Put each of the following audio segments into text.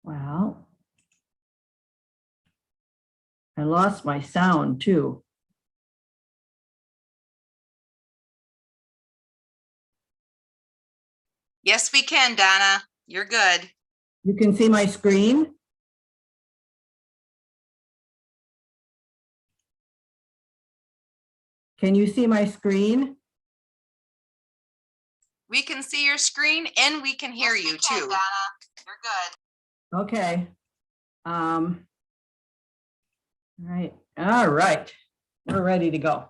Well, I lost my sound too. Yes, we can, Donna. You're good. You can see my screen? Can you see my screen? We can see your screen and we can hear you too. Donna, you're good. Okay. All right. We're ready to go.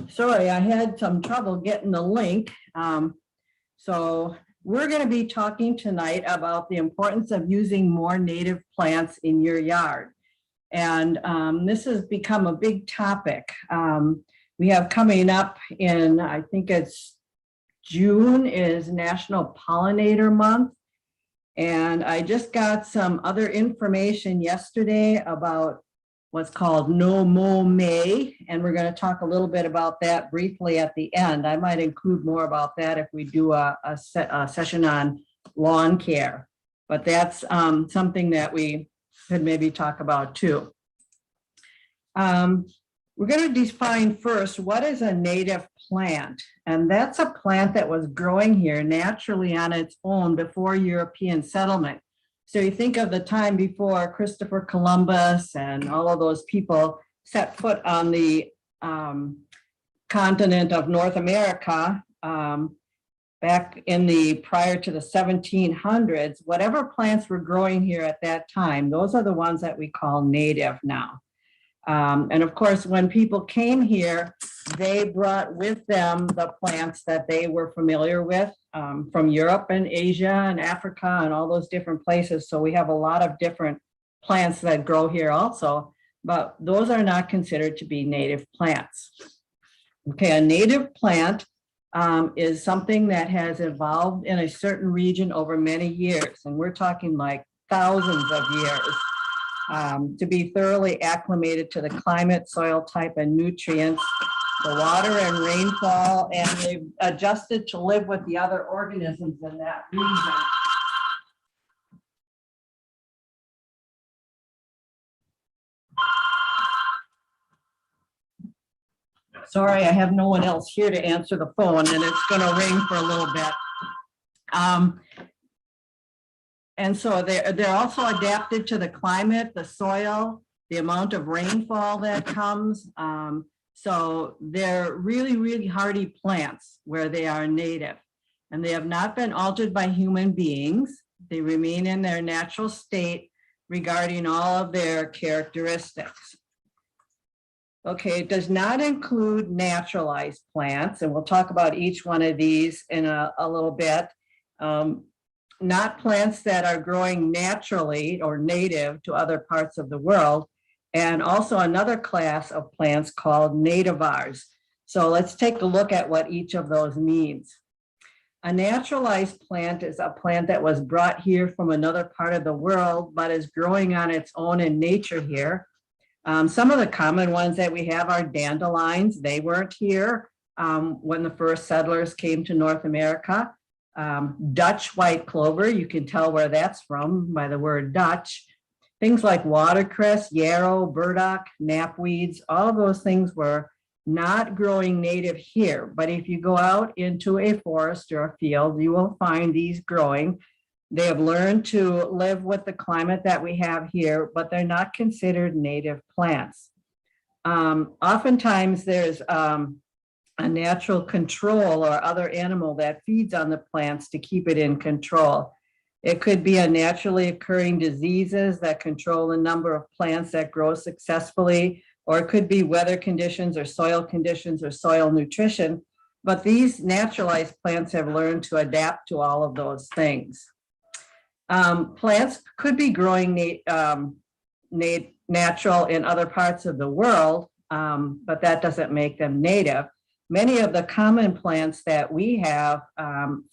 Sorry, I had some trouble getting the link. So we're going to be talking tonight about the importance of using more native plants in your yard. And this has become a big topic. We have coming up in, I think it's June, is National Pollinator Month. And I just got some other information yesterday about what's called No Mow May, and we're going to talk a little bit about that briefly at the end. I might include more about that if we do a session on lawn care, but that's something that we could maybe talk about too. We're going to define first what is a native plant, and that's a plant that was growing here naturally on its own before European settlement. So you think of the time before Christopher Columbus and all of those people set foot on the continent of North America back in the prior to the 1700s, whatever plants were growing here at that time, those are the ones that we call native now. And of course, when people came here, they brought with them the plants that they were familiar with from Europe and Asia and Africa and all those different places. So we have a lot of different plants that grow here also, but those are not considered to be native plants. Okay, a native plant is something that has evolved in a certain region over many years. And we're talking like thousands of years. To be thoroughly acclimated to the climate, soil type, and nutrients, the water and rainfall, and they've adjusted to live with the other organisms in that region. Sorry, I have no one else here to answer the phone, and it's going to ring for a little bit. And so they're also adapted to the climate, the soil, the amount of rainfall that comes. So they're really, really hardy plants where they are native, and they have not been altered by human beings. They remain in their natural state regarding all of their characteristics. Okay, it does not include naturalized plants, and we'll talk about each one of these in a little bit. Not plants that are growing naturally or native to other parts of the world, and also another class of plants called nativars. So let's take a look at what each of those means. A naturalized plant is a plant that was brought here from another part of the world, but is growing on its own in nature here. Some of the common ones that we have are dandelions. They weren't here when the first settlers came to North America. Dutch white clover, you can tell where that's from by the word Dutch. Things like watercress, yarrow, burdock, knapweeds, all of those things were not growing native here. But if you go out into a forest or a field, you will find these growing. They have learned to live with the climate that we have here, but they're not considered native plants. Oftentimes there's a natural control or other animal that feeds on the plants to keep it in control. It could be a naturally occurring diseases that control the number of plants that grow successfully, or it could be weather conditions or soil nutrition. But these naturalized plants have learned to adapt to all of those things. Plants could be growing natural in other parts of the world, but that doesn't make them native. Many of the common plants that we have,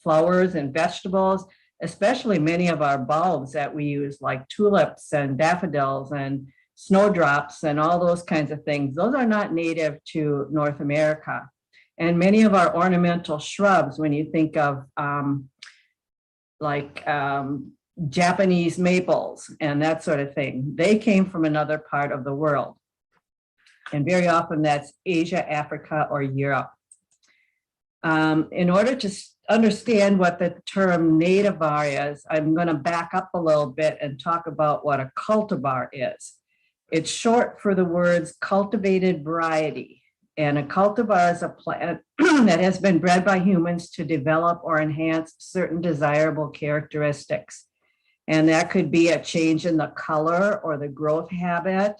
flowers and vegetables, especially many of our bulbs that we use, like tulips and daffodils and snowdrops and all those kinds of things, those are not native to North America. And many of our ornamental shrubs, when you think of Japanese maples and that sort of thing. They came from another part of the world. And very often that's Asia, Africa, or Europe. In order to understand what the term nativar is, I'm going to back up a little bit and talk about what a cultivar is. It's short for the words cultivated variety. And a cultivar is a plant that has been bred by humans to develop or enhance certain desirable characteristics. And that could be a change in the color or the growth habit.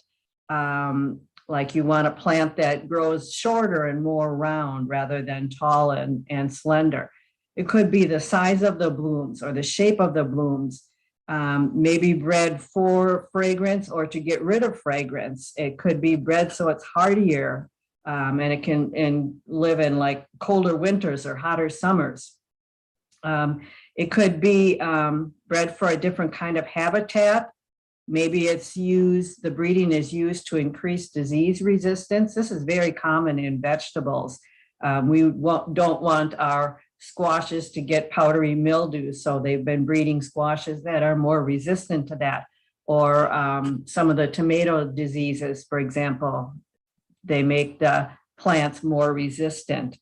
Like you want a plant that grows shorter and more round rather than tall and slender. It could be the size of the blooms or the shape of the blooms, maybe bred for fragrance or to get rid of fragrance. It could be bred so it's hardier and it can live in like colder winters or hotter summers. It could be bred for a different kind of habitat. Maybe it's used, the breeding is used to increase disease resistance. This is very common in vegetables. We don't want our squashes to get powdery mildew, so they've been breeding squashes that are more resistant to that. Or some of the tomato diseases, for example, they make the plants more resistant.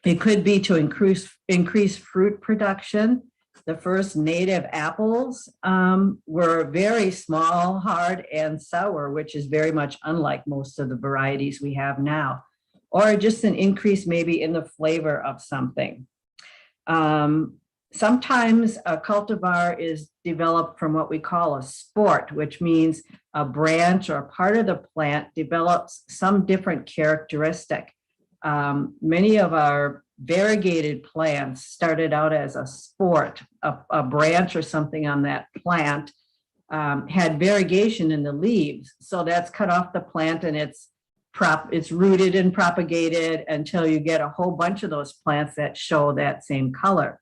It could be to increase fruit production. The first native apples were very small, hard, and sour, which is very much unlike most of the varieties we have now, or just an increase maybe in the flavor of something. Sometimes a cultivar is developed from what we call a sport, which means a branch or part of the plant develops some different characteristic. Many of our variegated plants started out as a sport, a branch or something on that plant had variegation in the leaves. So that's cut off the plant and it's rooted and propagated until you get a whole bunch of those plants that show that same color.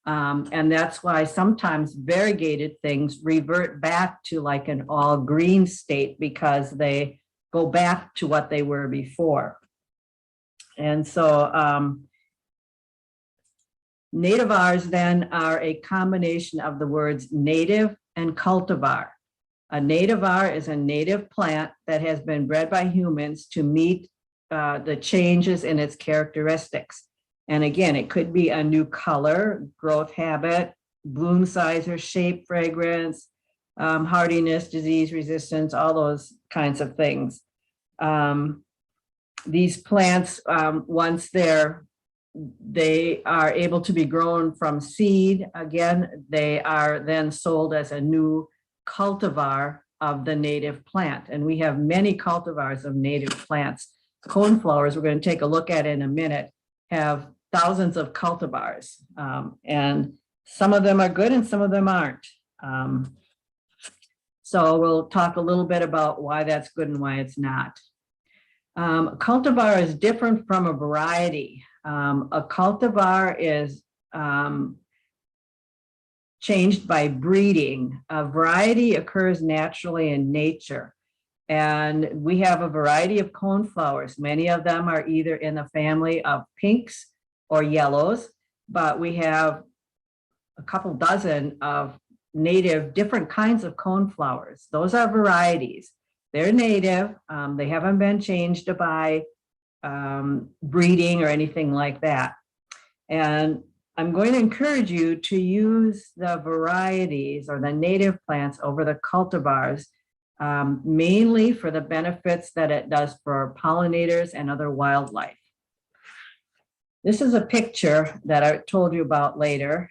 And that's why sometimes variegated things revert back to like an all green state because they go back to what they were before. And so nativars then are a combination of the words native and cultivar. A nativar is a native plant that has been bred by humans to meet the changes in its characteristics. And again, it could be a new color, growth habit, bloom size or shape, fragrance, hardiness, disease resistance, all those kinds of things. These plants, once they are able to be grown from seed, again, they are then sold as a new cultivar of the native plant. And we have many cultivars of native plants. Coneflowers, we're going to take a look at in a minute, have thousands of cultivars. And some of them are good and some of them aren't. So we'll talk a little bit about why that's good and why it's not. A cultivar is different from a variety. A cultivar is changed by breeding. A variety occurs naturally in nature. And we have a variety of coneflowers. Many of them are either in the family of pinks or yellows, but we have a couple dozen of native different kinds of coneflowers. Those are varieties. They're native. They haven't been changed by breeding or anything like that. And I'm going to encourage you to use the varieties or the native plants over the cultivars, mainly for the benefits that it does for pollinators and other wildlife. This is a picture that I told you about later.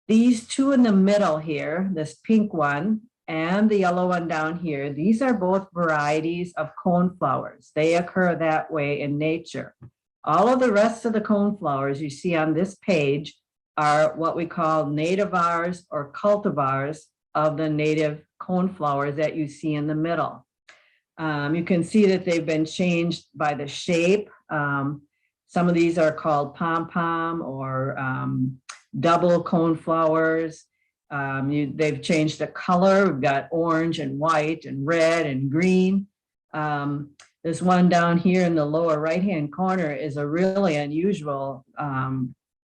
These two in the middle here, this pink one and the yellow one down here, these are both varieties of coneflowers. They occur that way in nature. All of the rest of the coneflowers you see on this page are what we call nativars or cultivars of the native coneflowers that you see in the middle. You can see that they've been changed by the shape. Some of these are called pom-pom or double coneflowers. They've changed the color. We've got orange and white and red and green. This one down here in the lower right-hand corner is a really unusual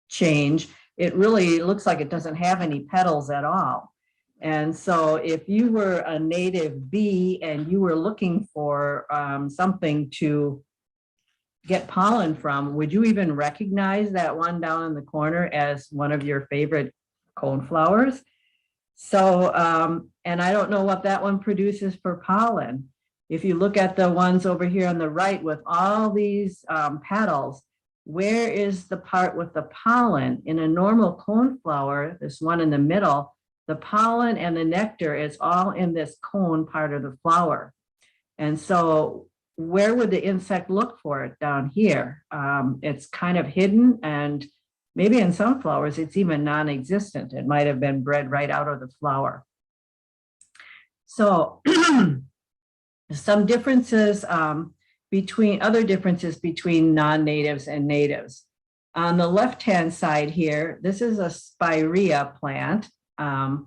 change. It really looks like it doesn't have any petals at all. And so if you were a native bee and you were looking for something to get pollen from, would you even recognize that one down in the corner as one of your favorite coneflowers? So, and I don't know what that one produces for pollen. If you look at the ones over here on the right with all these petals, where is the part with the pollen? In a normal coneflower, this one in the middle, the pollen and the nectar is all in this cone part of the flower. And so where would the insect look for it? Down here? It's kind of hidden, and maybe in some flowers it's even non-existent. It might have been bred right out of the flower. So some differences other differences between non-natives and natives. On the left-hand side here, this is a spirea plant. And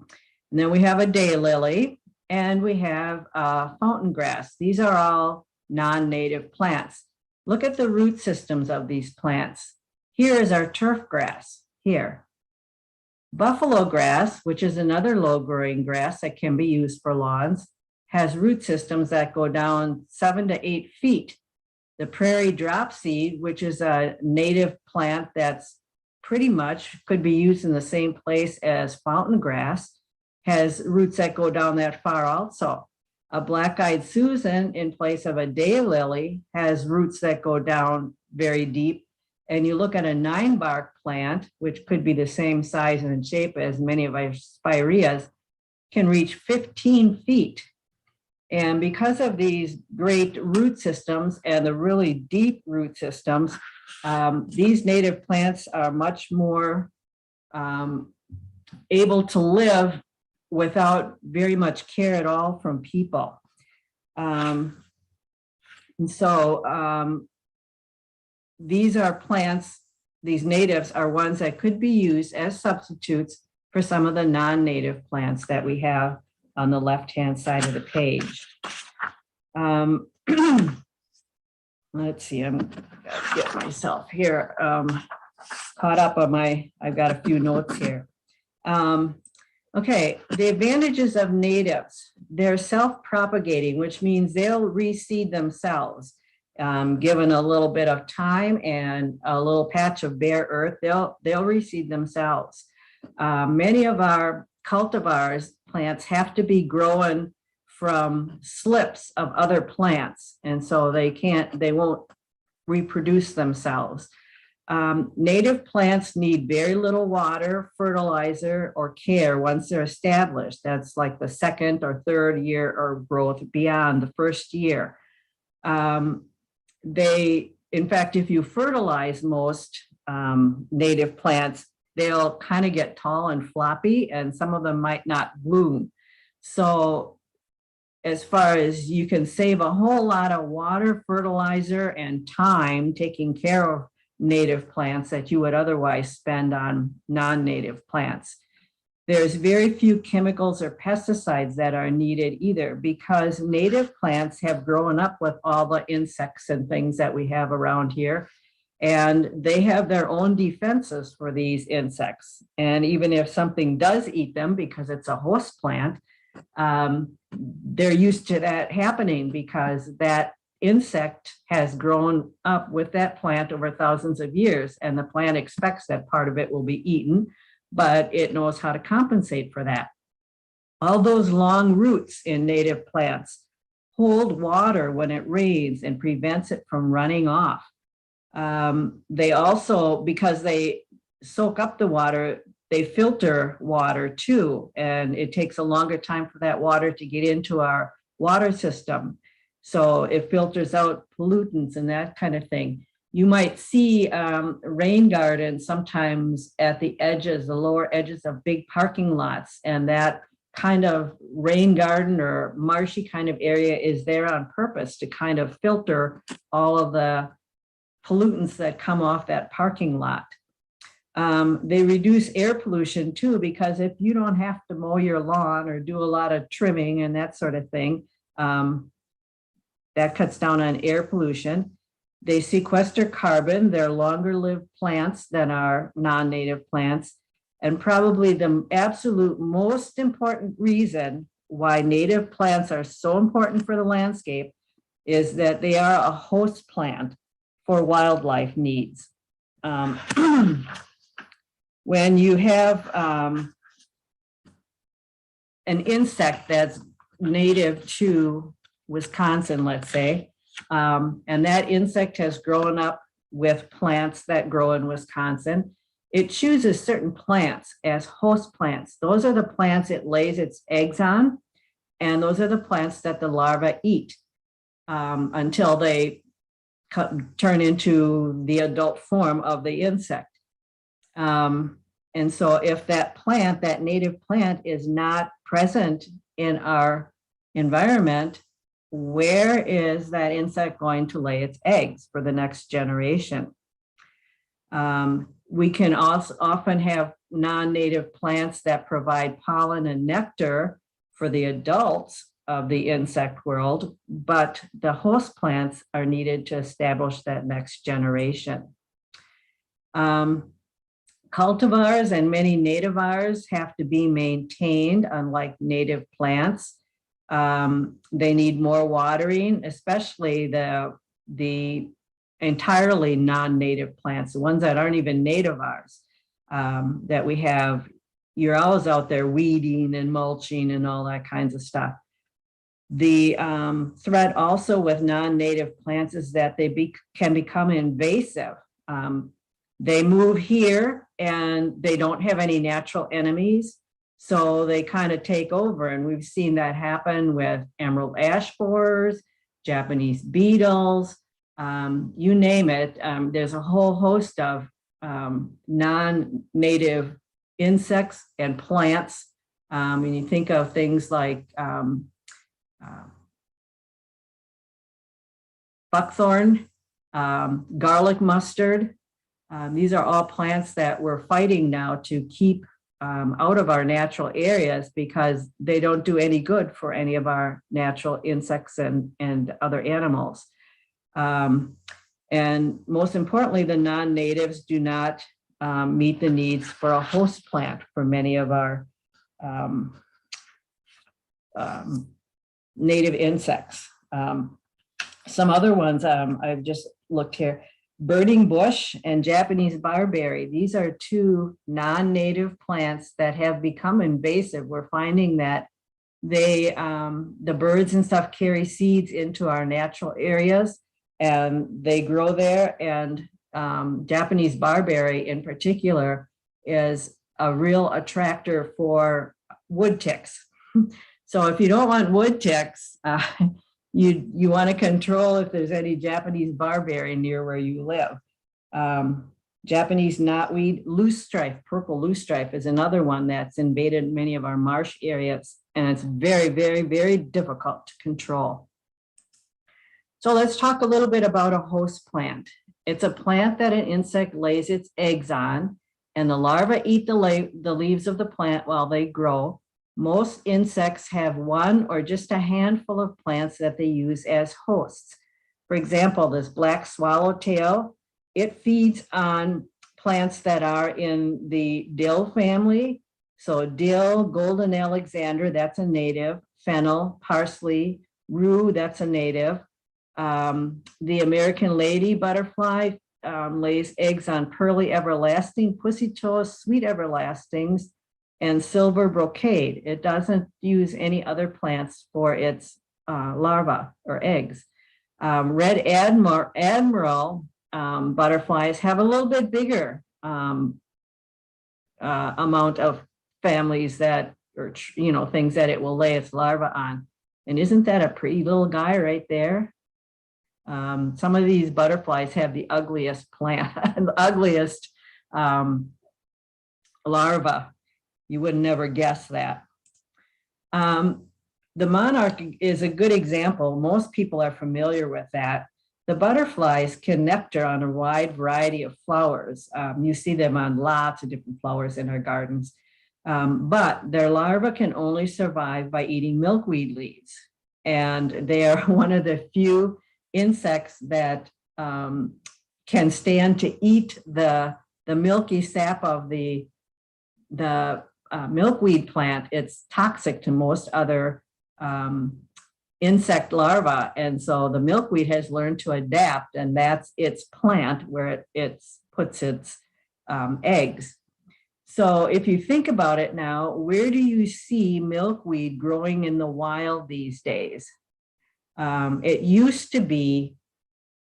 then we have a daylily, and we have fountain grass. These are all non-native plants. Look at the root systems of these plants. Here is our turf grass here. Buffalo grass, which is another low-growing grass that can be used for lawns, has root systems that go down 7 to 8 feet. The prairie dropseed, which is a native plant that's pretty much could be used in the same place as fountain grass, has roots that go down that far also. A black-eyed Susan in place of a daylily has roots that go down very deep. And you look at a 9-bark plant, which could be the same size and shape as many of our spireas, can reach 15 feet. And because of these great root systems and the really deep root systems, these native plants are much more able to live without very much care at all from people. And so these are plants, these natives are ones that could be used as substitutes for some of the non-native plants that we have on the left-hand side of the page. Let's see, I'm gonna get myself here caught up on I've got a few notes here. Okay, the advantages of natives. They're self-propagating, which means they'll reseed themselves. Given a little bit of time and a little patch of bare earth, they'll reseed themselves. Many of our cultivars plants have to be grown from slips of other plants, and so they won't reproduce themselves. Native plants need very little water, fertilizer, or care once they're established. That's like the second or third year of growth beyond the first year. In fact, if you fertilize most native plants, they'll kind of get tall and floppy, and some of them might not bloom. So as far as you can save a whole lot of water, fertilizer, and time taking care of native plants that you would otherwise spend on non-native plants. There's very few chemicals or pesticides that are needed either, because native plants have grown up with all the insects and things that we have around here, and they have their own defenses for these insects. And even if something does eat them because it's a host plant, they're used to that happening because that insect has grown up with that plant over thousands of years, and the plant expects that part of it will be eaten, but it knows how to compensate for that. All those long roots in native plants hold water when it rains and prevents it from running off. They also, because they soak up the water, they filter water too, and it takes a longer time for that water to get into our water system. So it filters out pollutants and that kind of thing. You might see rain gardens sometimes at the edges, the lower edges of big parking lots, and that kind of rain garden or marshy kind of area is there on purpose to kind of filter all of the pollutants that come off that parking lot. They reduce air pollution too, because if you don't have to mow your lawn or do a lot of trimming and that sort of thing, That cuts down on air pollution. They sequester carbon. They're longer lived plants than our non-native plants. And probably the absolute most important reason why native plants are so important for the landscape is that they are a host plant for wildlife needs. When you have an insect that's native to Wisconsin, let's say, and that insect has grown up with plants that grow in Wisconsin, it chooses certain plants as host plants. Those are the plants it lays its eggs on, and those are the plants that the larvae eat until they turn into the adult form of the insect. And so if that plant, that native plant, is not present in our environment, where is that insect going to lay its eggs for the next generation? We can also often have non-native plants that provide pollen and nectar for the adults of the insect world, but the host plants are needed to establish that next generation. Cultivars and many nativars have to be maintained, unlike native plants. They need more watering, especially the entirely non-native plants, the ones that aren't even nativars, that we have. You're always out there weeding and mulching and all that kinds of stuff. The threat also with non-native plants is that they can become invasive. They move here and they don't have any natural enemies, so they kind of take over. And we've seen that happen with emerald ash borers, Japanese beetles, you name it. There's a whole host of non-native insects and plants. When you think of things like buckthorn, garlic mustard, these are all plants that we're fighting now to keep out of our natural areas because they don't do any good for any of our natural insects and other animals. And most importantly, the non-natives do not meet the needs for a host plant for many of our native insects. Some other ones I've just looked here: burning bush and Japanese barberry. These are two non-native plants that have become invasive. We're finding that they, the birds and stuff, carry seeds into our natural areas and they grow there. And Japanese barberry in particular is a real attractor for wood ticks. So if you don't want wood ticks, you want to control if there's any Japanese barberry near where you live. Japanese knotweed, loosestrife, purple loosestrife is another one that's invaded many of our marsh areas, and it's very, very, very difficult to control. So let's talk a little bit about a host plant. It's a plant that an insect lays its eggs on, and the larvae eat the leaves of the plant while they grow. Most insects have one or just a handful of plants that they use as hosts. For example, this black swallowtail, it feeds on plants that are in the dill family. So dill, golden Alexander, that's a native, fennel, parsley, rue, that's a native. The American lady butterfly lays eggs on pearly everlasting, pussy toes, sweet everlastings, and silver brocade. It doesn't use any other plants for its larvae or eggs. Red admiral butterflies have a little bit bigger amount of families that, or things that it will lay its larvae on. And isn't that a pretty little guy right there? Some of these butterflies have the ugliest plant, the ugliest larva. You would never guess that. The monarch is a good example. Most people are familiar with that. The butterflies can nectar on a wide variety of flowers. You see them on lots of different flowers in our gardens. But their larvae can only survive by eating milkweed leaves. and they are one of the few insects that can stand to eat the milky sap of the milkweed plant. It's toxic to most other insect larvae, and so the milkweed has learned to adapt, and that's its plant where it puts its eggs. So if you think about it now, where do you see milkweed growing in the wild these days? It used to be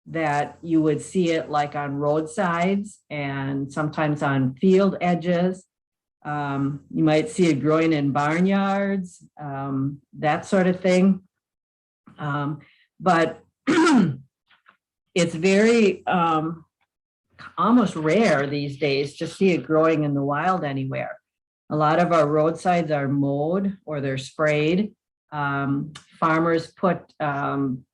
that you would see it like on roadsides and sometimes on field edges. You might see it growing in barnyards, that sort of thing. But it's very almost rare these days to see it growing in the wild anywhere. A lot of our roadsides are mowed or they're sprayed. Farmers put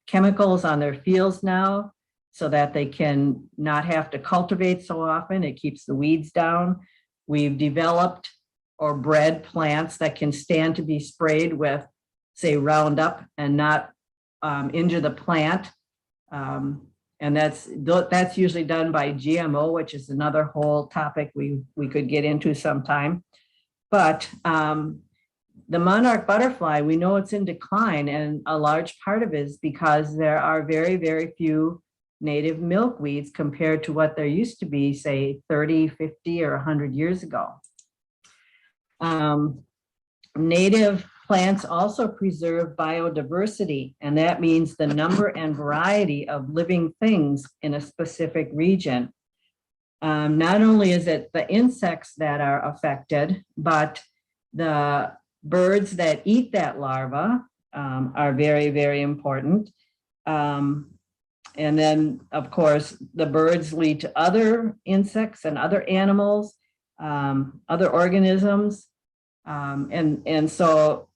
chemicals on their fields now so that they can not have to cultivate so often. It keeps the weeds down. We've developed or bred plants that can stand to be sprayed with, say, Roundup and not injure the plant. And that's usually done by GMO, which is another whole topic we could get into sometime. But the monarch butterfly, we know it's in decline, and a large part of it is because there are very, very few native milkweeds compared to what there used to be, say, 30, 50, or 100 years ago. Native plants also preserve biodiversity, and that means the number and variety of living things in a specific region. Not only is it the insects that are affected, but the birds that eat that larva are very, very important. And then, of course, the birds lead to other insects and other animals, other organisms. And so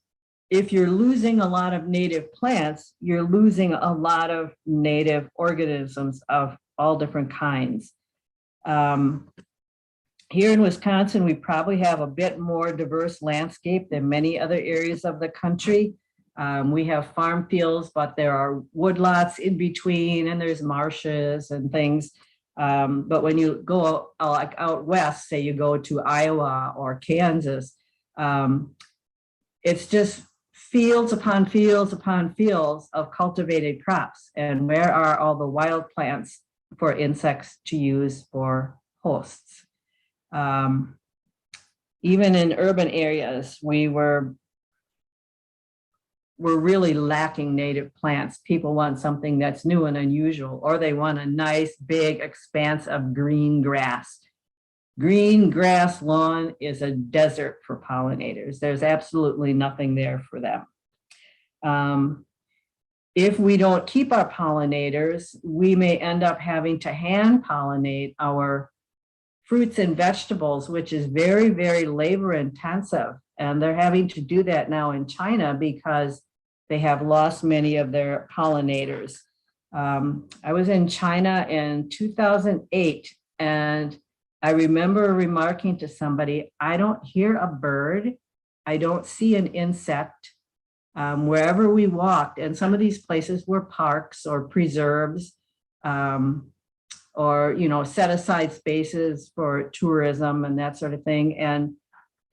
if you're losing a lot of native plants, you're losing a lot of native organisms of all different kinds. Here in Wisconsin, we probably have a bit more diverse landscape than many other areas of the country. We have farm fields, but there are woodlots in between, and there's marshes and things. But when you go like out west, say you go to Iowa or Kansas, it's just fields upon fields upon fields of cultivated crops. And where are all the wild plants for insects to use for hosts? Even in urban areas, we're really lacking native plants. People want something that's new and unusual, or they want a nice big expanse of green grass. Green grass lawn is a desert for pollinators. There's absolutely nothing there for them. If we don't keep our pollinators, we may end up having to hand pollinate our fruits and vegetables, which is very, very labor intensive. And they're having to do that now in China because they have lost many of their pollinators. I was in China in 2008, and I remember remarking to somebody, I don't hear a bird, I don't see an insect wherever we walked. And some of these places were parks or preserves, or, you know, set aside spaces for tourism and that sort of thing. And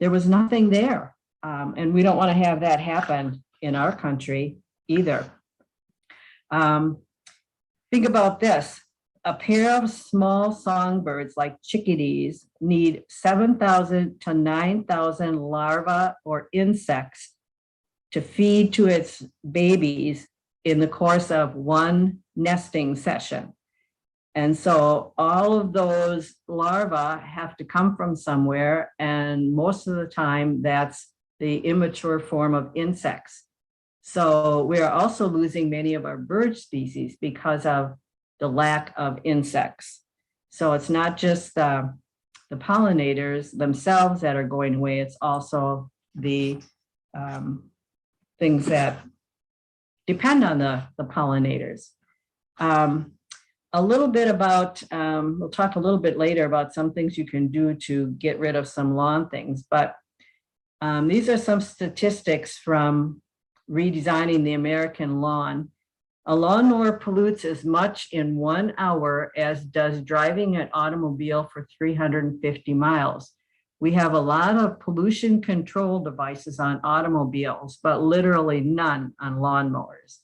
there was nothing there. And we don't want to have that happen in our country either. Think about this. A pair of small songbirds like chickadees need 7,000 to 9,000 larvae or insects to feed to its babies in the course of one nesting session. And so all of those larvae have to come from somewhere, and most of the time that's the immature form of insects. So we are also losing many of our bird species because of the lack of insects. So it's not just the pollinators themselves that are going away, it's also the things that depend on the pollinators. A little bit about, we'll talk a little bit later about some things you can do to get rid of some lawn things, but these are some statistics from redesigning the American lawn. A lawnmower pollutes as much in 1 hour as does driving an automobile for 350 miles. We have a lot of pollution control devices on automobiles, but literally none on lawnmowers.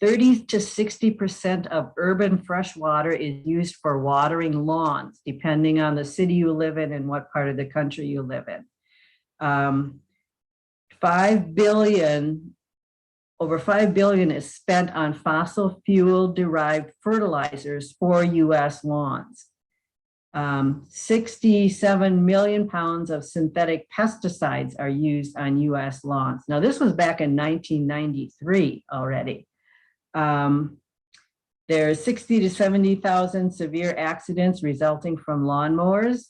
30 to 60% of urban fresh water is used for watering lawns, depending on the city you live in and what part of the country you live in. 5 billion, over 5 billion is spent on fossil fuel derived fertilizers for US lawns. 67 million pounds of synthetic pesticides are used on US lawns. Now, this was back in 1993 already. There's 60 to 70,000 severe accidents resulting from lawnmowers.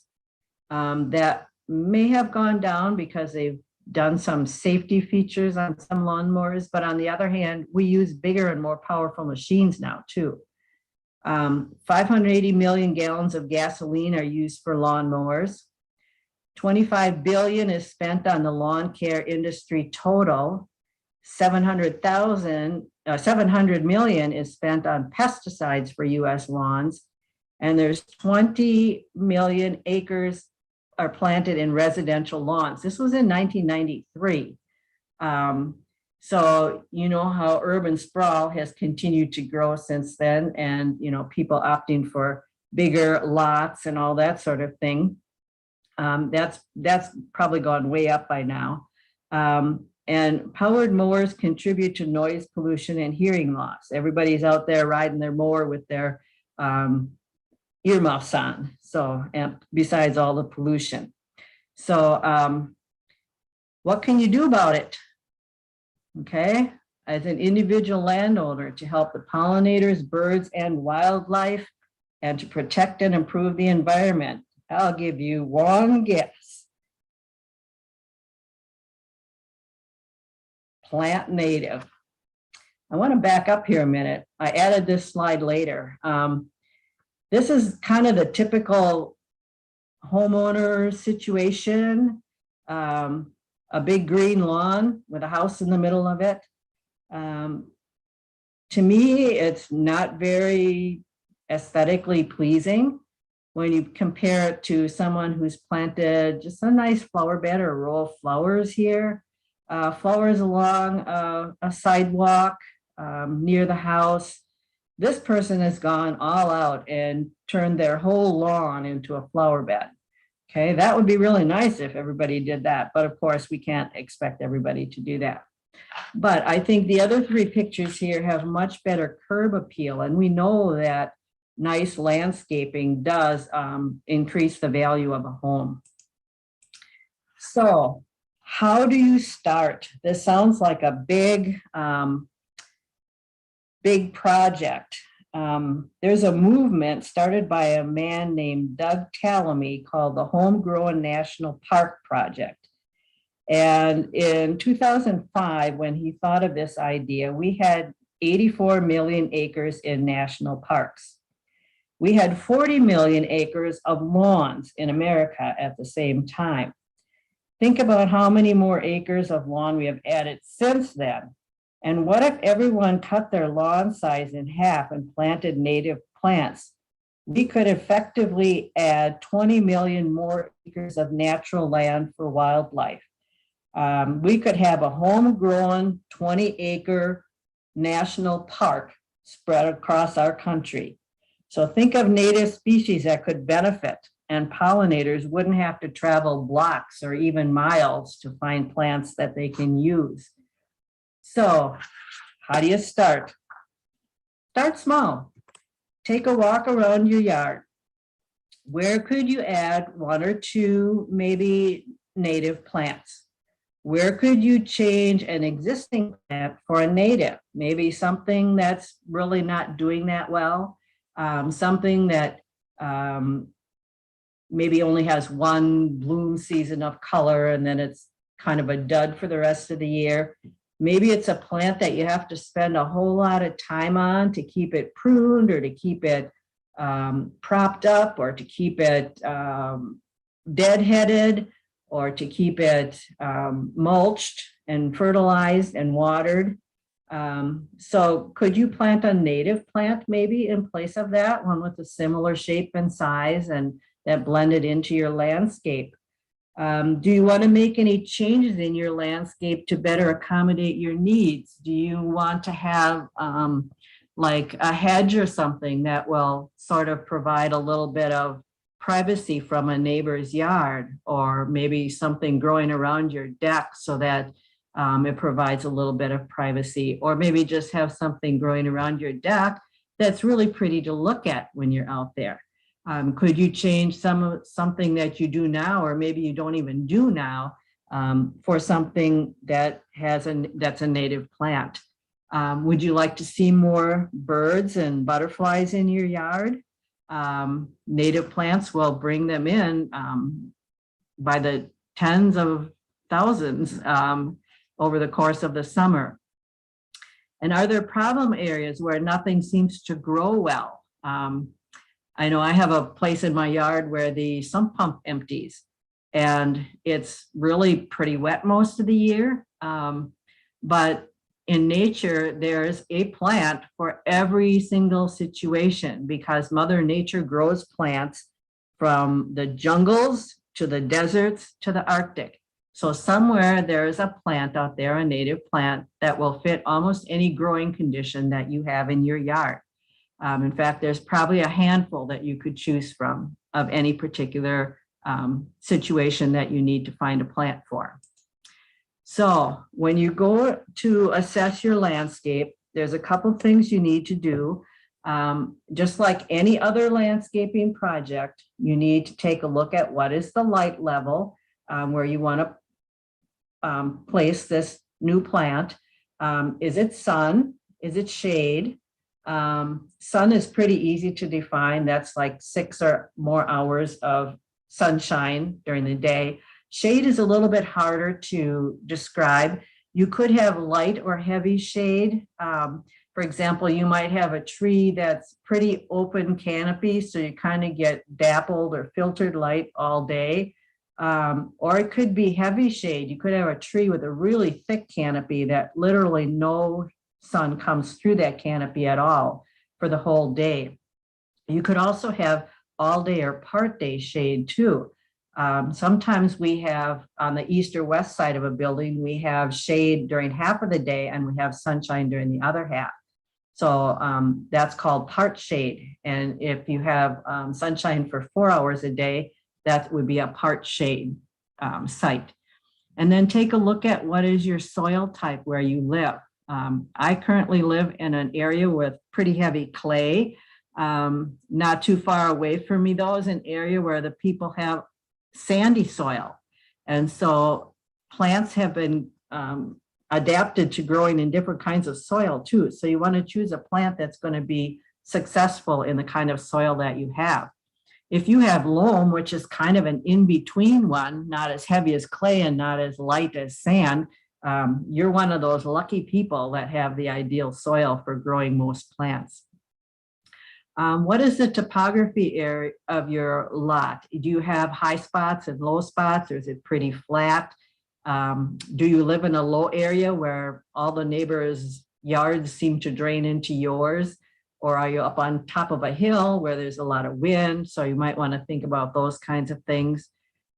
That may have gone down because they've done some safety features on some lawnmowers, but on the other hand, we use bigger and more powerful machines now too. 580 million gallons of gasoline are used for lawnmowers. 25 billion is spent on the lawn care industry total. 700 million is spent on pesticides for US lawns. And there's 20 million acres are planted in residential lawns. This was in 1993. So you know how urban sprawl has continued to grow since then, and you know, people opting for bigger lots and all that sort of thing. That's probably gone way up by now. And powered mowers contribute to noise pollution and hearing loss. Everybody's out there riding their mower with their earmuffs on. So, and besides all the pollution. So what can you do about it? Okay, as an individual landowner, to help the pollinators, birds, and wildlife, and to protect and improve the environment, I'll give you one guess. Plant native. I want to back up here a minute. I added this slide later. This is kind of the typical homeowner situation. A big green lawn with a house in the middle of it. To me, it's not very aesthetically pleasing when you compare it to someone who's planted just a nice flower bed or a row of flowers here. Flowers along a sidewalk near the house. This person has gone all out and turned their whole lawn into a flower bed. Okay, that would be really nice if everybody did that, but of course we can't expect everybody to do that. But I think the other three pictures here have much better curb appeal, and we know that nice landscaping does increase the value of a home. So how do you start? This sounds like a big, big project. There's a movement started by a man named Doug Tallamy called the Homegrown National Park Project. And in 2005, when he thought of this idea, we had 84 million acres in national parks. We had 40 million acres of lawns in America at the same time. Think about how many more acres of lawn we have added since then. And what if everyone cut their lawn size in half and planted native plants? We could effectively add 20 million more acres of natural land for wildlife. We could have a homegrown 20-acre national park spread across our country. So think of native species that could benefit, and pollinators wouldn't have to travel blocks or even miles to find plants that they can use. So how do you start? Start small. Take a walk around your yard. Where could you add one or two maybe native plants? Where could you change an existing plant for a native? Maybe something that's really not doing that well. Something that maybe only has one bloom season of color and then it's kind of a dud for the rest of the year. Maybe it's a plant that you have to spend a whole lot of time on to keep it pruned or to keep it propped up or to keep it deadheaded or to keep it mulched and fertilized and watered. So could you plant a native plant maybe in place of that, one with a similar shape and size and that blended into your landscape? Do you want to make any changes in your landscape to better accommodate your needs? Do you want to have like a hedge or something that will sort of provide a little bit of privacy from a neighbor's yard, or maybe something growing around your deck so that it provides a little bit of privacy, or maybe just have something growing around your deck that's really pretty to look at when you're out there? Could you change something that you do now, or maybe you don't even do now, for something that that's a native plant? Would you like to see more birds and butterflies in your yard? Native plants will bring them in by the tens of thousands over the course of the summer. And are there problem areas where nothing seems to grow well? I know I have a place in my yard where the sump pump empties and it's really pretty wet most of the year. But in nature, there's a plant for every single situation, because Mother Nature grows plants from the jungles to the deserts to the Arctic. So somewhere there is a plant out there, a native plant, that will fit almost any growing condition that you have in your yard. In fact, there's probably a handful that you could choose from of any particular situation that you need to find a plant for. So when you go to assess your landscape, there's a couple things you need to do. Just like any other landscaping project, you need to take a look at what is the light level where you want to place this new plant. Is it sun? Is it shade? Sun is pretty easy to define. That's like 6 or more hours of sunshine during the day. Shade is a little bit harder to describe. You could have light or heavy shade. For example, you might have a tree that's pretty open canopy, so you kind of get dappled or filtered light all day. Or it could be heavy shade. You could have a tree with a really thick canopy that literally no sun comes through that canopy at all for the whole day. You could also have all day or part day shade too. Sometimes we have on the east or west side of a building, we have shade during half of the day and we have sunshine during the other half. So that's called part shade. And if you have sunshine for 4 hours a day, that would be a part shade site. And then take a look at what is your soil type where you live. I currently live in an area with pretty heavy clay. Not too far away from me, though, is an area where the people have sandy soil. And so plants have been adapted to growing in different kinds of soil too. So you want to choose a plant that's going to be successful in the kind of soil that you have. If you have loam, which is kind of an in-between one, not as heavy as clay and not as light as sand, you're one of those lucky people that have the ideal soil for growing most plants. What is the topography area of your lot? Do you have high spots and low spots, or is it pretty flat? Do you live in a low area where all the neighbors' yards seem to drain into yours? Or are you up on top of a hill where there's a lot of wind? So you might want to think about those kinds of things.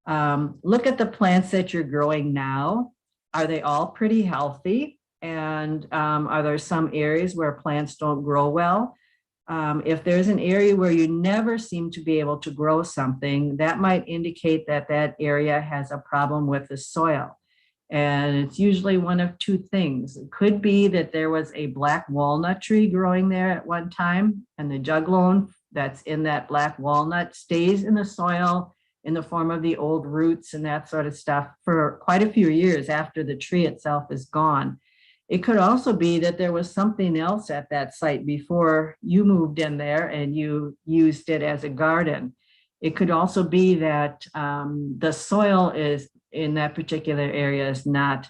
Look at the plants that you're growing now. Are they all pretty healthy? And are there some areas where plants don't grow well? If there's an area where you never seem to be able to grow something, that might indicate that that area has a problem with the soil. And it's usually one of two things. It could be that there was a black walnut tree growing there at one time, and the juglone that's in that black walnut stays in the soil in the form of the old roots and that sort of stuff for quite a few years after the tree itself is gone. It could also be that there was something else at that site before you moved in there and you used it as a garden. It could also be that the soil is in that particular area is not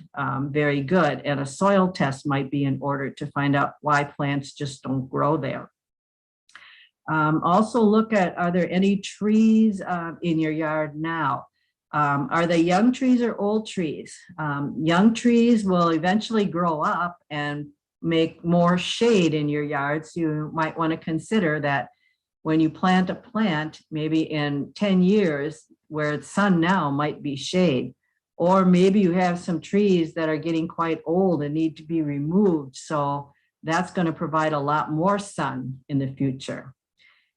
very good, and a soil test might be in order to find out why plants just don't grow there. Also look at, are there any trees in your yard now? Are they young trees or old trees? Young trees will eventually grow up and make more shade in your yard. So you might want to consider that when you plant a plant, maybe in 10 years, where it's sun now might be shade. Or maybe you have some trees that are getting quite old and need to be removed. So that's going to provide a lot more sun in the future.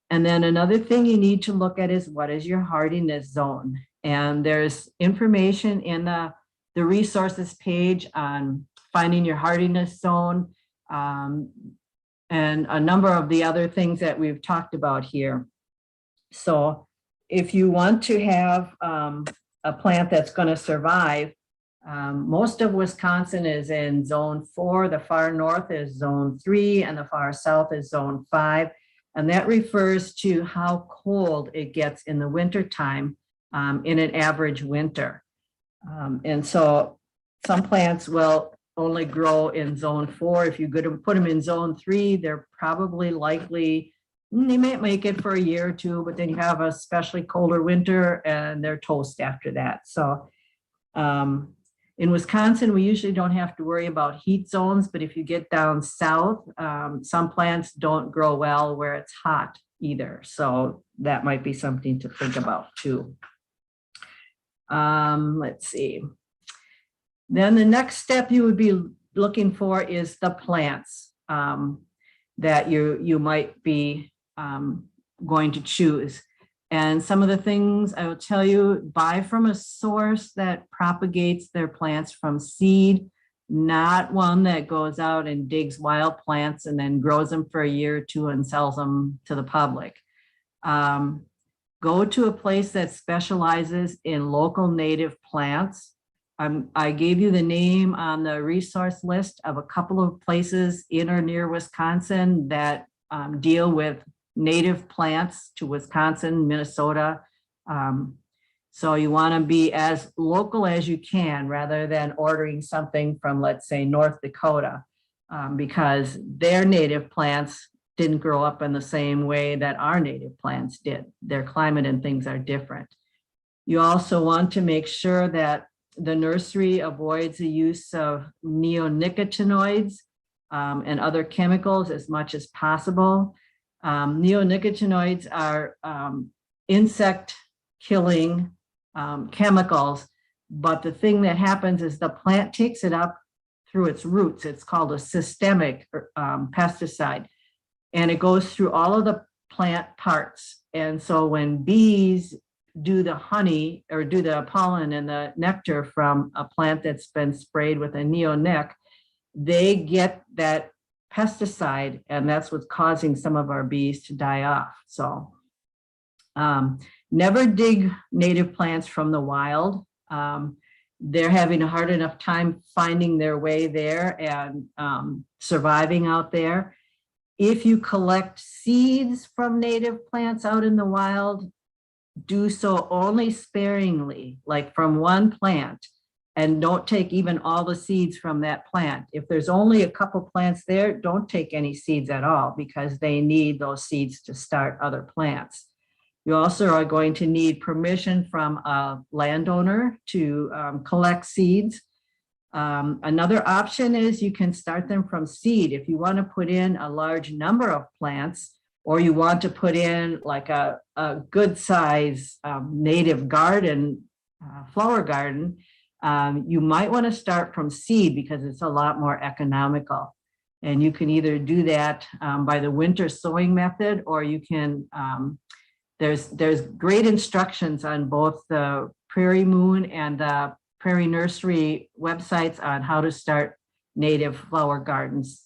And then another thing you need to look at is what is your hardiness zone? And there's information in the resources page on finding your hardiness zone, and a number of the other things that we've talked about here. So if you want to have a plant that's going to survive, most of Wisconsin is in zone 4, the far north is zone 3, and the far south is zone 5. And that refers to how cold it gets in the wintertime in an average winter. And so some plants will only grow in zone 4. If you put them in zone 3, they're probably likely, they might make it for a year or two, but then you have a especially colder winter and they're toast after that. So in Wisconsin, we usually don't have to worry about heat zones, but if you get down south, some plants don't grow well where it's hot either. So that might be something to think about too. Let's see. Then the next step you would be looking for is the plants that you might be going to choose. And some of the things I will tell you, buy from a source that propagates their plants from seed, not one that goes out and digs wild plants and then grows them for a year or two and sells them to the public. Go to a place that specializes in local native plants. I gave you the name on the resource list of a couple of places in or near Wisconsin that deal with native plants to Wisconsin, Minnesota. So you want to be as local as you can rather than ordering something from, let's say, North Dakota, because their native plants didn't grow up in the same way that our native plants did. Their climate and things are different. You also want to make sure that the nursery avoids the use of neonicotinoids and other chemicals as much as possible. Neonicotinoids are insect killing chemicals, but the thing that happens is the plant takes it up through its roots. It's called a systemic pesticide, and it goes through all of the plant parts. And so when bees do the honey or do the pollen and the nectar from a plant that's been sprayed with a neonic, they get that pesticide, and that's what's causing some of our bees to die off. So never dig native plants from the wild. They're having a hard enough time finding their way there and surviving out there. If you collect seeds from native plants out in the wild, do so only sparingly, like from one plant, and don't take even all the seeds from that plant. If there's only a couple plants there, don't take any seeds at all because they need those seeds to start other plants. You also are going to need permission from a landowner to collect seeds. Another option is you can start them from seed. If you want to put in a large number of plants, or you want to put in like a good size native garden, flower garden, you might want to start from seed because it's a lot more economical. And you can either do that by the winter sowing method, or you can, there's great instructions on both the Prairie Moon and the Prairie Nursery websites on how to start native flower gardens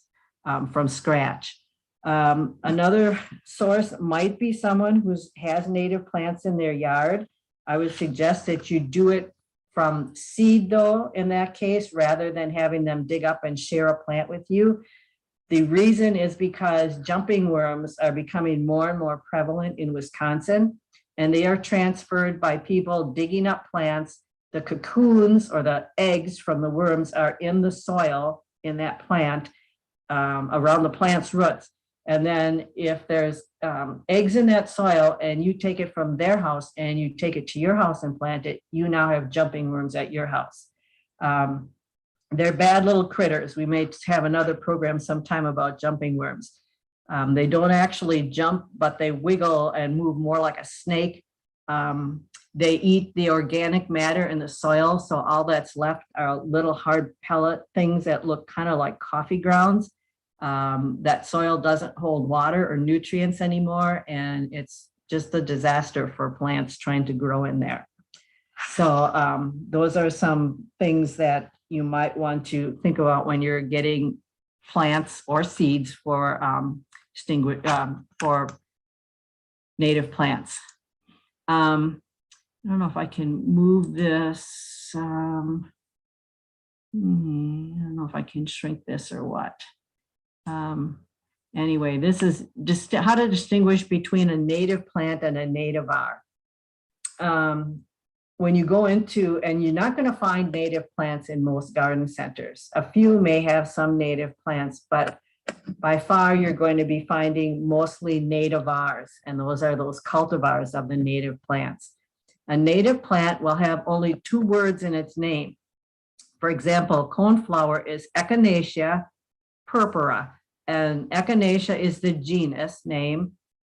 from scratch. Another source might be someone who has native plants in their yard. I would suggest that you do it from seed though, in that case, rather than having them dig up and share a plant with you. The reason is because jumping worms are becoming more and more prevalent in Wisconsin, and they are transferred by people digging up plants. The cocoons or the eggs from the worms are in the soil in that plant, around the plant's roots. And then if there's eggs in that soil and you take it from their house and you take it to your house and plant it, you now have jumping worms at your house. They're bad little critters. We may have another program sometime about jumping worms. They don't actually jump, but they wiggle and move more like a snake. They eat the organic matter in the soil, so all that's left are little hard pellet things that look kind of like coffee grounds. That soil doesn't hold water or nutrients anymore, and it's just a disaster for plants trying to grow in there. So those are some things that you might want to think about when you're getting plants or seeds for native plants. I don't know if I can move this. I don't know if I can shrink this or what. Anyway, this is just how to distinguish between a native plant and a nativar. When you go into, and you're not going to find native plants in most garden centers. A few may have some native plants, but by far you're going to be finding mostly nativars, and those are those cultivars of the native plants. A native plant will have only 2 words in its name. For example, coneflower is Echinacea purpura, and Echinacea is the genus name,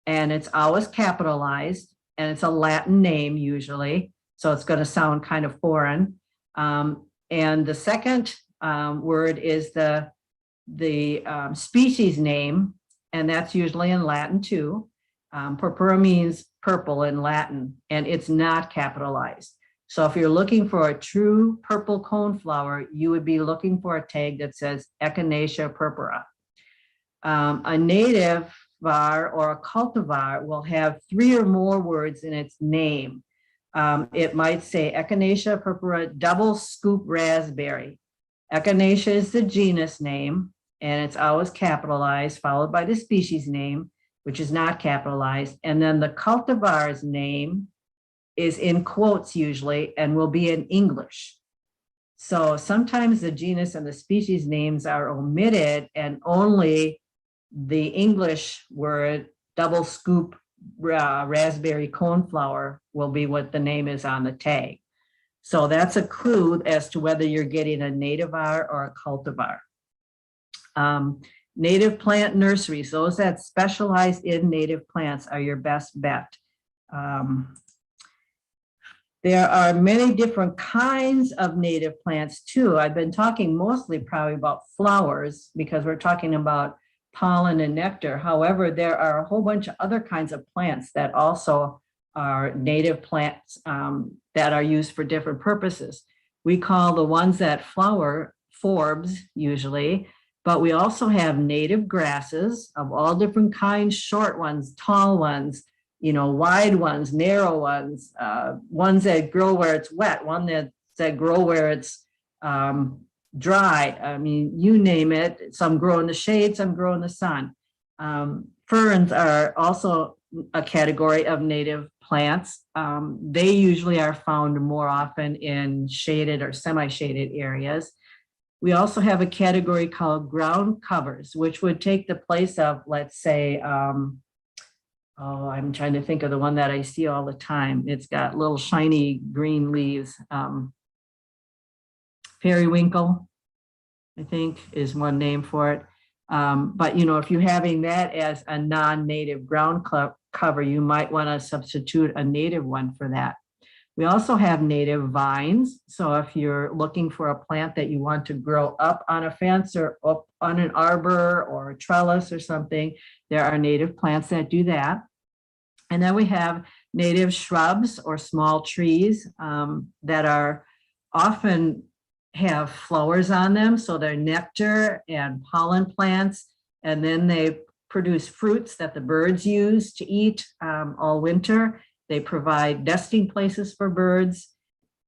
and it's always capitalized, and it's a Latin name usually, so it's going to sound kind of foreign. And the second word is the species name, and that's usually in Latin too. Purpura means purple in Latin, and it's not capitalized. So if you're looking for a true purple coneflower, you would be looking for a tag that says Echinacea purpura. A native var or a cultivar will have 3 or more words in its name. It might say Echinacea purpura double scoop raspberry. Echinacea is the genus name, and it's always capitalized, followed by the species name, which is not capitalized. And then the cultivar's name is in quotes usually and will be in English. So sometimes the genus and the species names are omitted, and only the English word double scoop raspberry coneflower will be what the name is on the tag. So that's a clue as to whether you're getting a nativar or a cultivar. Native plant nurseries, those that specialize in native plants, are your best bet. There are many different kinds of native plants too. I've been talking mostly probably about flowers because we're talking about pollen and nectar. However, there are a whole bunch of other kinds of plants that also are native plants that are used for different purposes. We call the ones that flower forbs usually, but we also have native grasses of all different kinds, short ones, tall ones, you know, wide ones, narrow ones, ones that grow where it's wet, one that grow where it's dry. I mean, you name it. Some grow in the shade, some grow in the sun. Ferns are also a category of native plants. They usually are found more often in shaded or semi-shaded areas. We also have a category called ground covers, which would take the place of, let's say, I'm trying to think of the one that I see all the time. It's got little shiny green leaves. Periwinkle, I think, is one name for it. But, you know, if you're having that as a non-native ground cover, you might want to substitute a native one for that. We also have native vines. So if you're looking for a plant that you want to grow up on a fence or up on an arbor or a trellis or something, there are native plants that do that. And then we have native shrubs or small trees that are often have flowers on them. So they're nectar and pollen plants. And then they produce fruits that the birds use to eat all winter. They provide nesting places for birds.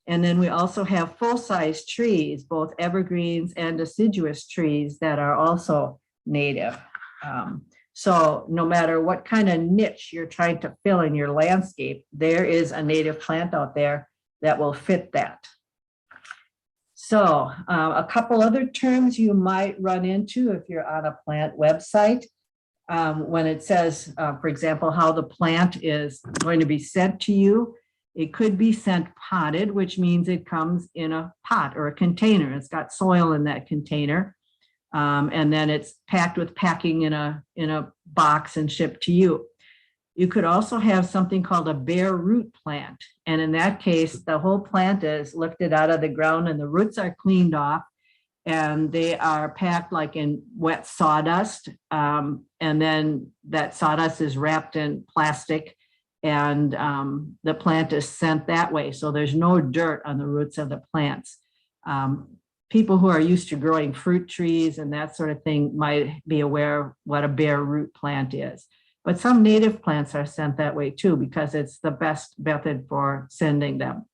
And then we also have full-size trees, both evergreens and deciduous trees that are also native. So no matter what kind of niche you're trying to fill in your landscape, there is a native plant out there that will fit that. So a couple other terms you might run into if you're on a plant website. when it says, for example, how the plant is going to be sent to you. It could be sent potted, which means it comes in a pot or a container. It's got soil in that container. And then it's packed with packing in a box and shipped to you. You could also have something called a bare root plant. And in that case, the whole plant is lifted out of the ground and the roots are cleaned off and they are packed like in wet sawdust. And then that sawdust is wrapped in plastic and the plant is sent that way. So there's no dirt on the roots of the plants. People who are used to growing fruit trees and that sort of thing might be aware of what a bare root plant is. But some native plants are sent that way too, because it's the best method for sending them.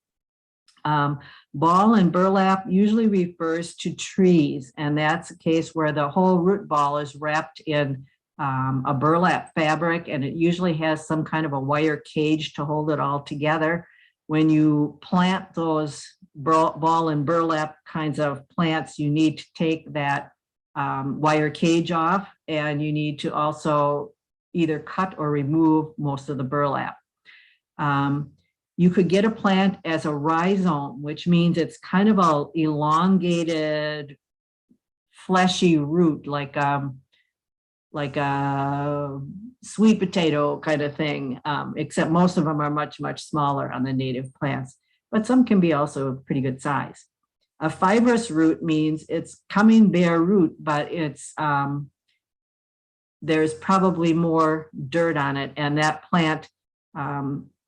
Ball and burlap usually refers to trees, and that's a case where the whole root ball is wrapped in a burlap fabric, and it usually has some kind of a wire cage to hold it all together. When you plant those ball and burlap kinds of plants, you need to take that wire cage off, and you need to also either cut or remove most of the burlap. You could get a plant as a rhizome, which means it's kind of a elongated, fleshy root, like a sweet potato kind of thing, except most of them are much, much smaller on the native plants, but some can be also pretty good size. A fibrous root means it's coming bare root, but it's there's probably more dirt on it, and that plant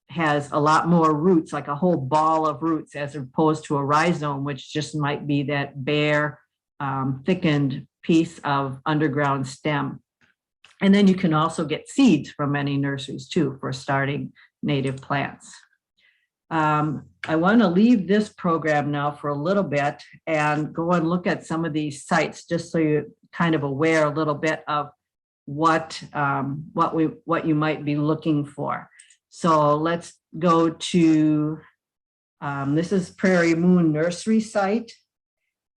has a lot more roots, like a whole ball of roots, as opposed to a rhizome, which just might be that bare, thickened piece of underground stem. And then you can also get seeds from many nurseries too for starting native plants. I want to leave this program now for a little bit and go and look at some of these sites, just so you're kind of aware a little bit of what you might be looking for. So let's go to, this is Prairie Moon Nursery site.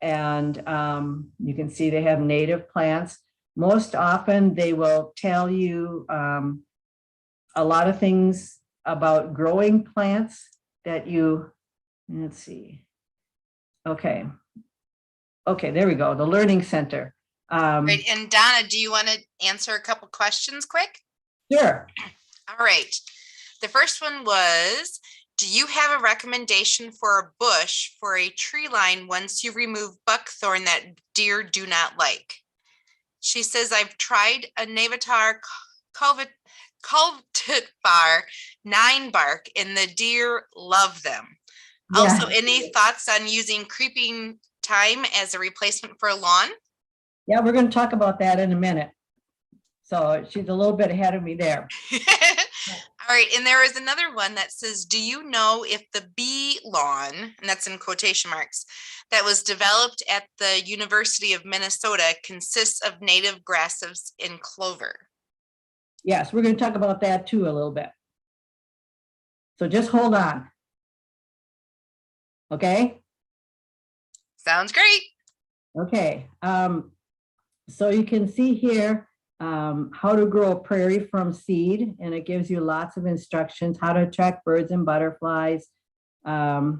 And you can see they have native plants. Most often they will tell you a lot of things about growing plants that you, let's see. Okay, there we go, the Learning Center. Right, and Donna, do you want to answer a couple questions quick? Sure. All right. The first one was, do you have a recommendation for a bush for a tree line once you remove buckthorn that deer do not like? She says, I've tried a Navatar cultivar 9 bark and the deer love them. Yeah. Also, any thoughts on using creeping thyme as a replacement for a lawn? Yeah, we're going to talk about that in a minute. So she's a little bit ahead of me there. All right, and there is another one that says, do you know if the bee lawn, and that's in quotation marks, that was developed at the University of Minnesota consists of native grasses and clover? Yes, we're going to talk about that too a little bit. So just hold on. Okay? Sounds great. Okay. So you can see here how to grow a prairie from seed, and it gives you lots of instructions, how to attract birds and butterflies, pros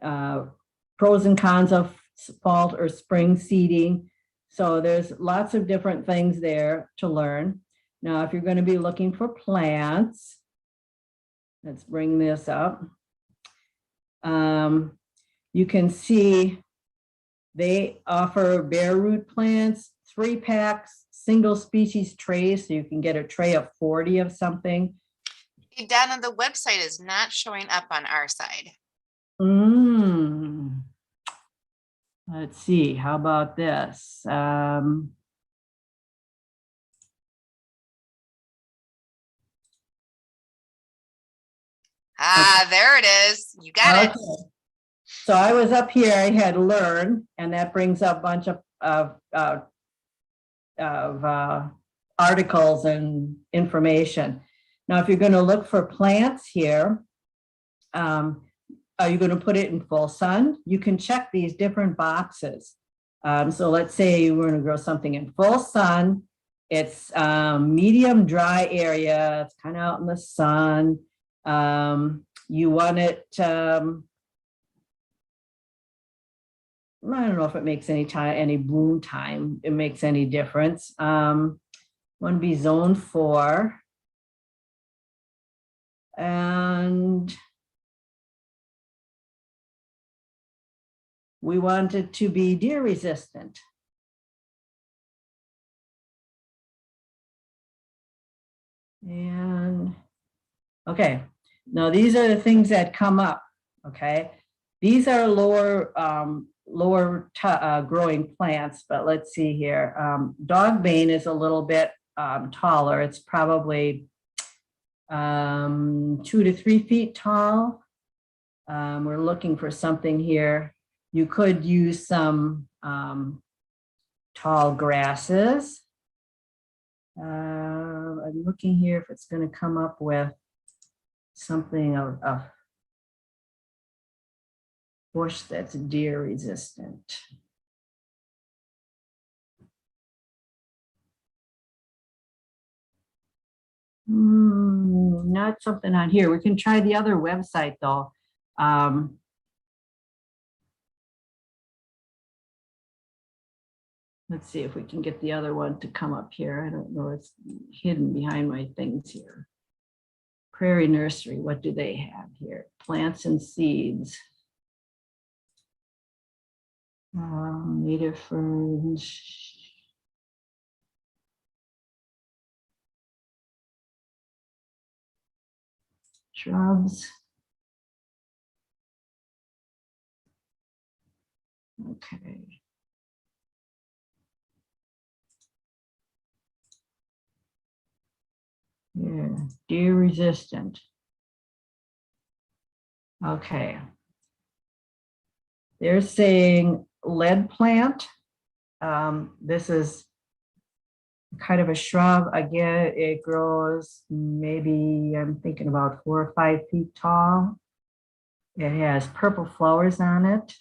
and cons of fall or spring seeding. So there's lots of different things there to learn. Now, if you're going to be looking for plants, let's bring this up. You can see they offer bare root plants, 3-packs, single species trays, so you can get a tray of 40 of something. Hey, Donna, the website is not showing up on our side. Let's see, how about this? There it is. You got it. So I was up here, I had learn, and that brings up a bunch of articles and information. Now, if you're going to look for plants here, are you going to put it in full sun? You can check these different boxes. So let's say you were going to grow something in full sun, It's medium dry area. It's kind of out in the sun. You want it, I don't know if it makes any bloom time, it makes any difference. Want to be zone 4. And we want it to be deer resistant. And okay, now these are the things that come up. Okay, these are lower growing plants, but let's see here. Dogbane is a little bit taller. It's probably 2 to 3 feet tall. We're looking for something here. You could use some tall grasses. I'm looking here if it's going to come up with something of bush that's deer resistant. Not something on here. We can try the other website though. Let's see if we can get the other one to come up here. I don't know, it's hidden behind my things here. Prairie Nursery, what do they have here? Plants and seeds. Native ferns. Shrubs. Okay. Yeah, deer resistant. Okay. They're saying lead plant. This is kind of a shrub. Again, it grows maybe, I'm thinking about 4 or 5 feet tall. It has purple flowers on it.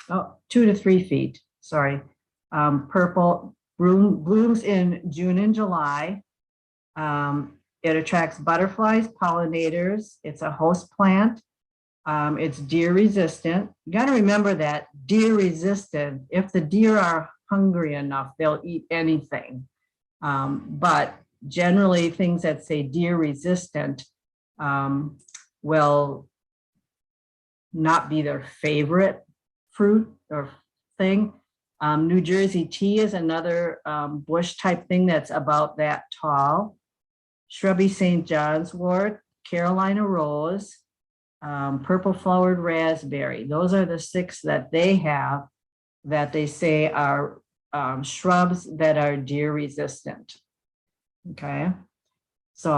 Oh, 2 to 3 feet, sorry. Purple blooms in June and July. It attracts butterflies, pollinators. It's a host plant. It's deer resistant. You got to remember that deer resistant, if the deer are hungry enough, they'll eat anything. But generally things that say deer resistant will not be their favorite fruit or thing. New Jersey tea is another bush type thing that's about that tall. Shrubby St. John's wort, Carolina rose, purple flowered raspberry. Those are the 6 that they have that they say are shrubs that are deer resistant. Okay, so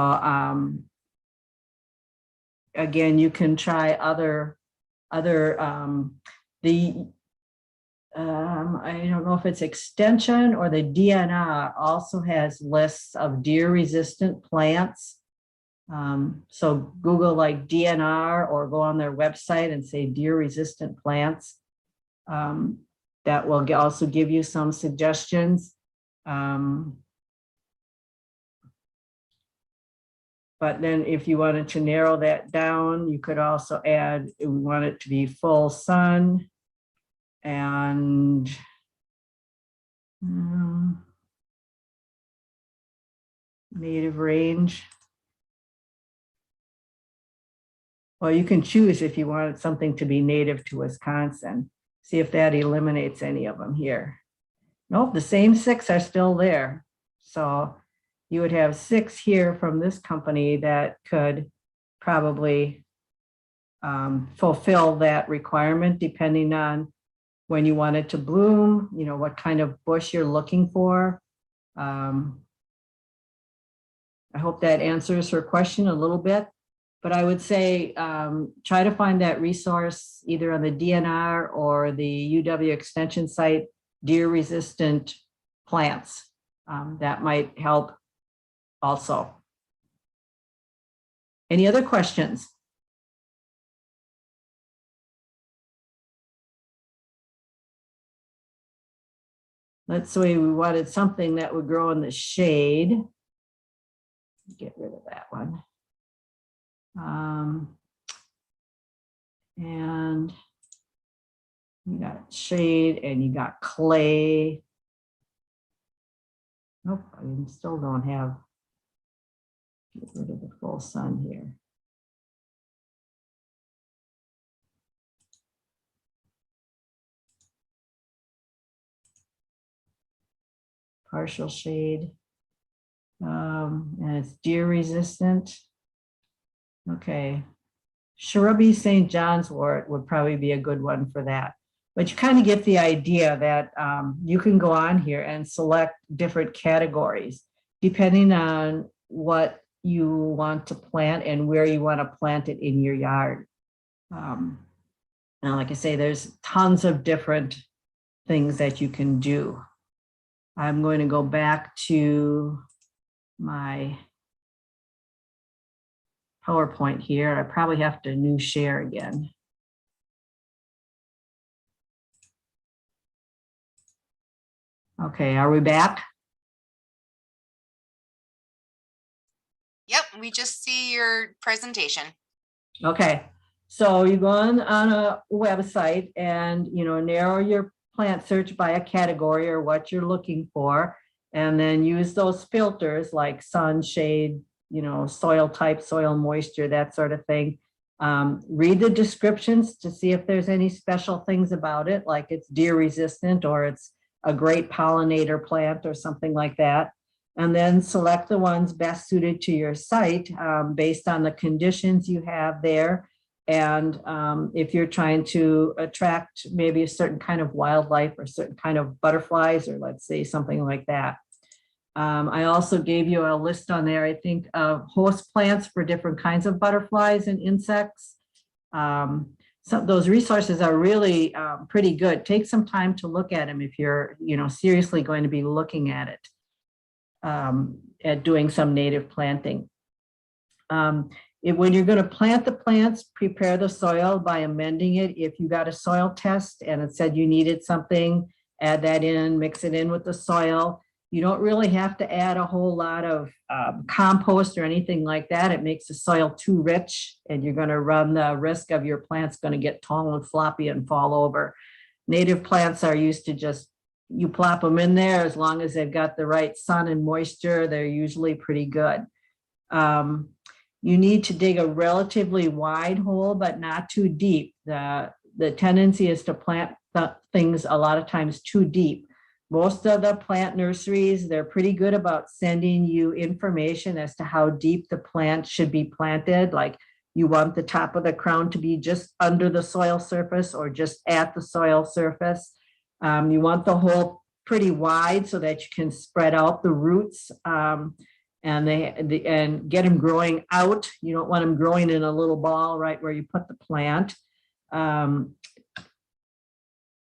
again, you can try other I don't know if it's extension or the DNR also has lists of deer resistant plants. So Google like DNR or go on their website and say deer resistant plants. That will also give you some suggestions. But then if you wanted to narrow that down, you could also add, we want it to be full sun and native range. Well, you can choose if you wanted something to be native to Wisconsin. See if that eliminates any of them here. Nope, the same 6 are still there. So you would have 6 here from this company that could probably fulfill that requirement depending on when you want it to bloom, you know, what kind of bush you're looking for. I hope that answers her question a little bit, but I would say try to find that resource either on the DNR or the UW extension site, deer resistant plants. That might help also. Any other questions? let's say we wanted something that would grow in the shade. Get rid of that one. And you got shade and you got clay. Nope, I still don't have, get rid of the full sun here. Partial shade. And it's deer resistant. Okay. Shrubby St. John's wort would probably be a good one for that. But you kind of get the idea that you can go on here and select different categories depending on what you want to plant and where you want to plant it in your yard. Now, like I say, there's tons of different things that you can do. I'm going to go back to my PowerPoint here. I probably have to new share again. Okay, are we back? Yep, we just see your presentation. Okay, so you go on a website and narrow your plant search by a category or what you're looking for, and then use those filters like sun, shade, soil type, soil moisture, that sort of thing. Read the descriptions to see if there's any special things about it, like it's deer resistant or it's a great pollinator plant or something like that. And then select the ones best suited to your site based on the conditions you have there. And if you're trying to attract maybe a certain kind of wildlife or certain kind of butterflies, or let's say something like that. I also gave you a list on there, I think, of host plants for different kinds of butterflies and insects. So those resources are really pretty good. Take some time to look at them if you're, seriously going to be looking at it, at doing some native planting. When you're going to plant the plants, prepare the soil by amending it. If you got a soil test and it said you needed something, add that in, mix it in with the soil. You don't really have to add a whole lot of compost or anything like that. It makes the soil too rich and you're going to run the risk of your plants going to get tall and floppy and fall over. Native plants are used to just, you plop them in there, as long as they've got the right sun and moisture, they're usually pretty good. You need to dig a relatively wide hole, but not too deep. The tendency is to plant things a lot of times too deep. Most of the plant nurseries, they're pretty good about sending you information as to how deep the plant should be planted. Like you want the top of the crown to be just under the soil surface or just at the soil surface. You want the hole pretty wide so that you can spread out the roots and get them growing out. You don't want them growing in a little ball right where you put the plant.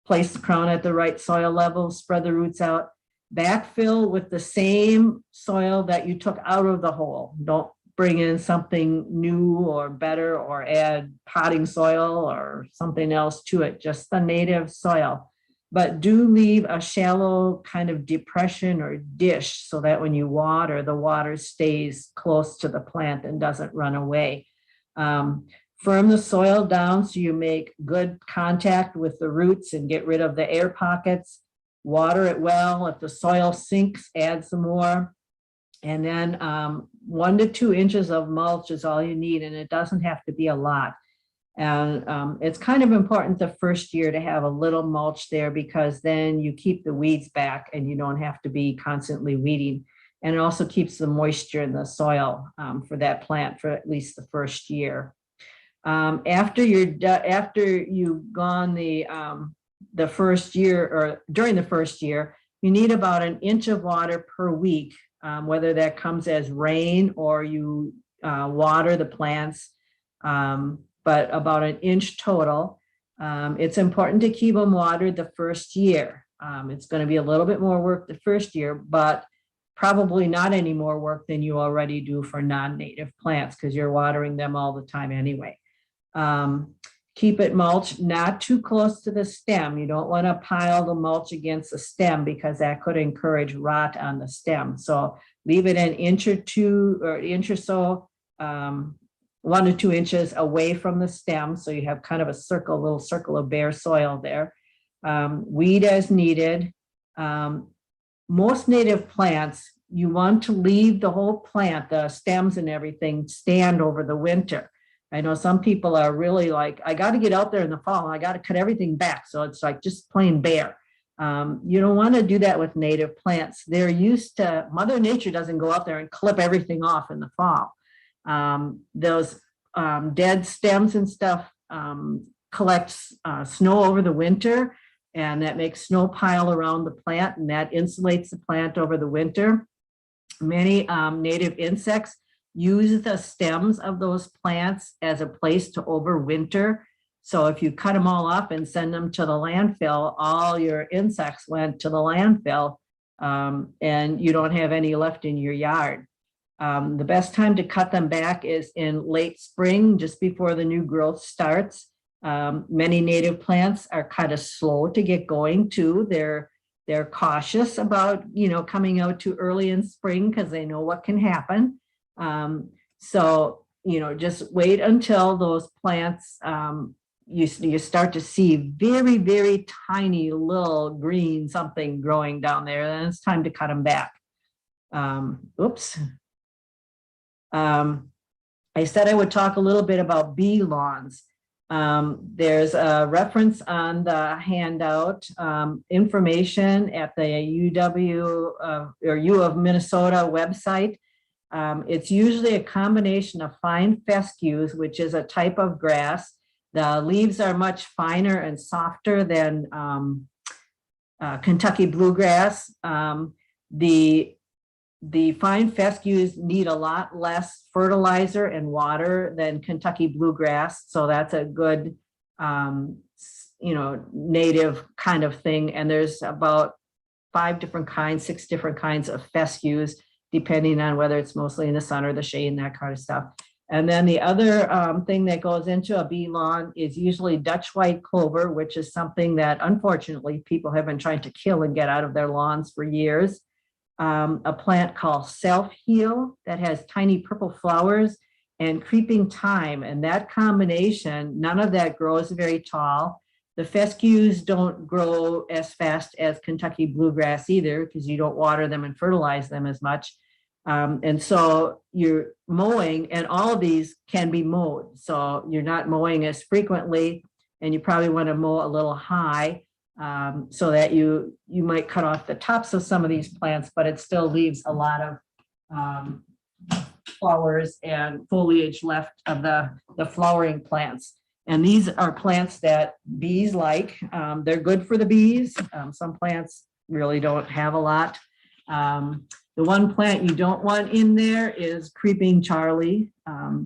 Place the crown at the right soil level, spread the roots out, backfill with the same soil that you took out of the hole. Don't bring in something new or better or add potting soil or something else to it, just the native soil. But do leave a shallow kind of depression or dish so that when you water, the water stays close to the plant and doesn't run away. Firm the soil down so you make good contact with the roots and get rid of the air pockets. Water it well. If the soil sinks, add some more. And then 1 to 2 inches of mulch is all you need, and it doesn't have to be a lot. And it's kind of important the first year to have a little mulch there, because then you keep the weeds back and you don't have to be constantly weeding. And it also keeps the moisture in the soil for that plant for at least the first year. After you've gone the first year, or during the first year, you need about 1 inch of water per week, whether that comes as rain or you water the plants, but about 1 inch total. It's important to keep them watered the first year. It's going to be a little bit more work the first year, but probably not any more work than you already do for non-native plants, because you're watering them all the time anyway. keep it mulched not too close to the stem. You don't want to pile the mulch against the stem because that could encourage rot on the stem. So leave it an inch or two or inch or so, 1 to 2 inches away from the stem. So you have kind of a circle, little circle of bare soil there. Weed as needed. Most native plants, you want to leave the whole plant, the stems and everything, stand over the winter. I know some people are really like, I got to get out there in the fall, I got to cut everything back. So it's like just plain bare. You don't want to do that with native plants. They're used to, Mother Nature doesn't go out there and clip everything off in the fall. Those dead stems and stuff collects snow over the winter, and that makes snow pile around the plant, and that insulates the plant over the winter. Many native insects use the stems of those plants as a place to overwinter. So if you cut them all up and send them to the landfill, all your insects went to the landfill, and you don't have any left in your yard. The best time to cut them back is in late spring, just before the new growth starts. Many native plants are kind of slow to get going too. They're cautious about, coming out too early in spring because they know what can happen. So, just wait until those plants, you start to see very, very tiny little green something growing down there. Then it's time to cut them back. Oops. I said I would talk a little bit about bee lawns. There's a reference on the handout, information at the UW or U of Minnesota website. It's usually a combination of fine fescues, which is a type of grass. The leaves are much finer and softer than Kentucky bluegrass. The fine fescues need a lot less fertilizer and water than Kentucky bluegrass. So that's a good, native kind of thing. And there's about 6 different kinds of fescues, depending on whether it's mostly in the sun or the shade and that kind of stuff. And then the other thing that goes into a bee lawn is usually Dutch white clover, which is something that unfortunately people have been trying to kill and get out of their lawns for years. A plant called self-heal that has tiny purple flowers, and creeping thyme. And that combination, none of that grows very tall. The fescues don't grow as fast as Kentucky bluegrass either, because you don't water them and fertilize them as much. And so you're mowing, and all of these can be mowed. So you're not mowing as frequently, and you probably want to mow a little high. So that you might cut off the tops of some of these plants, but it still leaves a lot of flowers and foliage left of the flowering plants. And these are plants that bees like. They're good for the bees. Some plants really don't have a lot. The one plant you don't want in there is Creeping Charlie.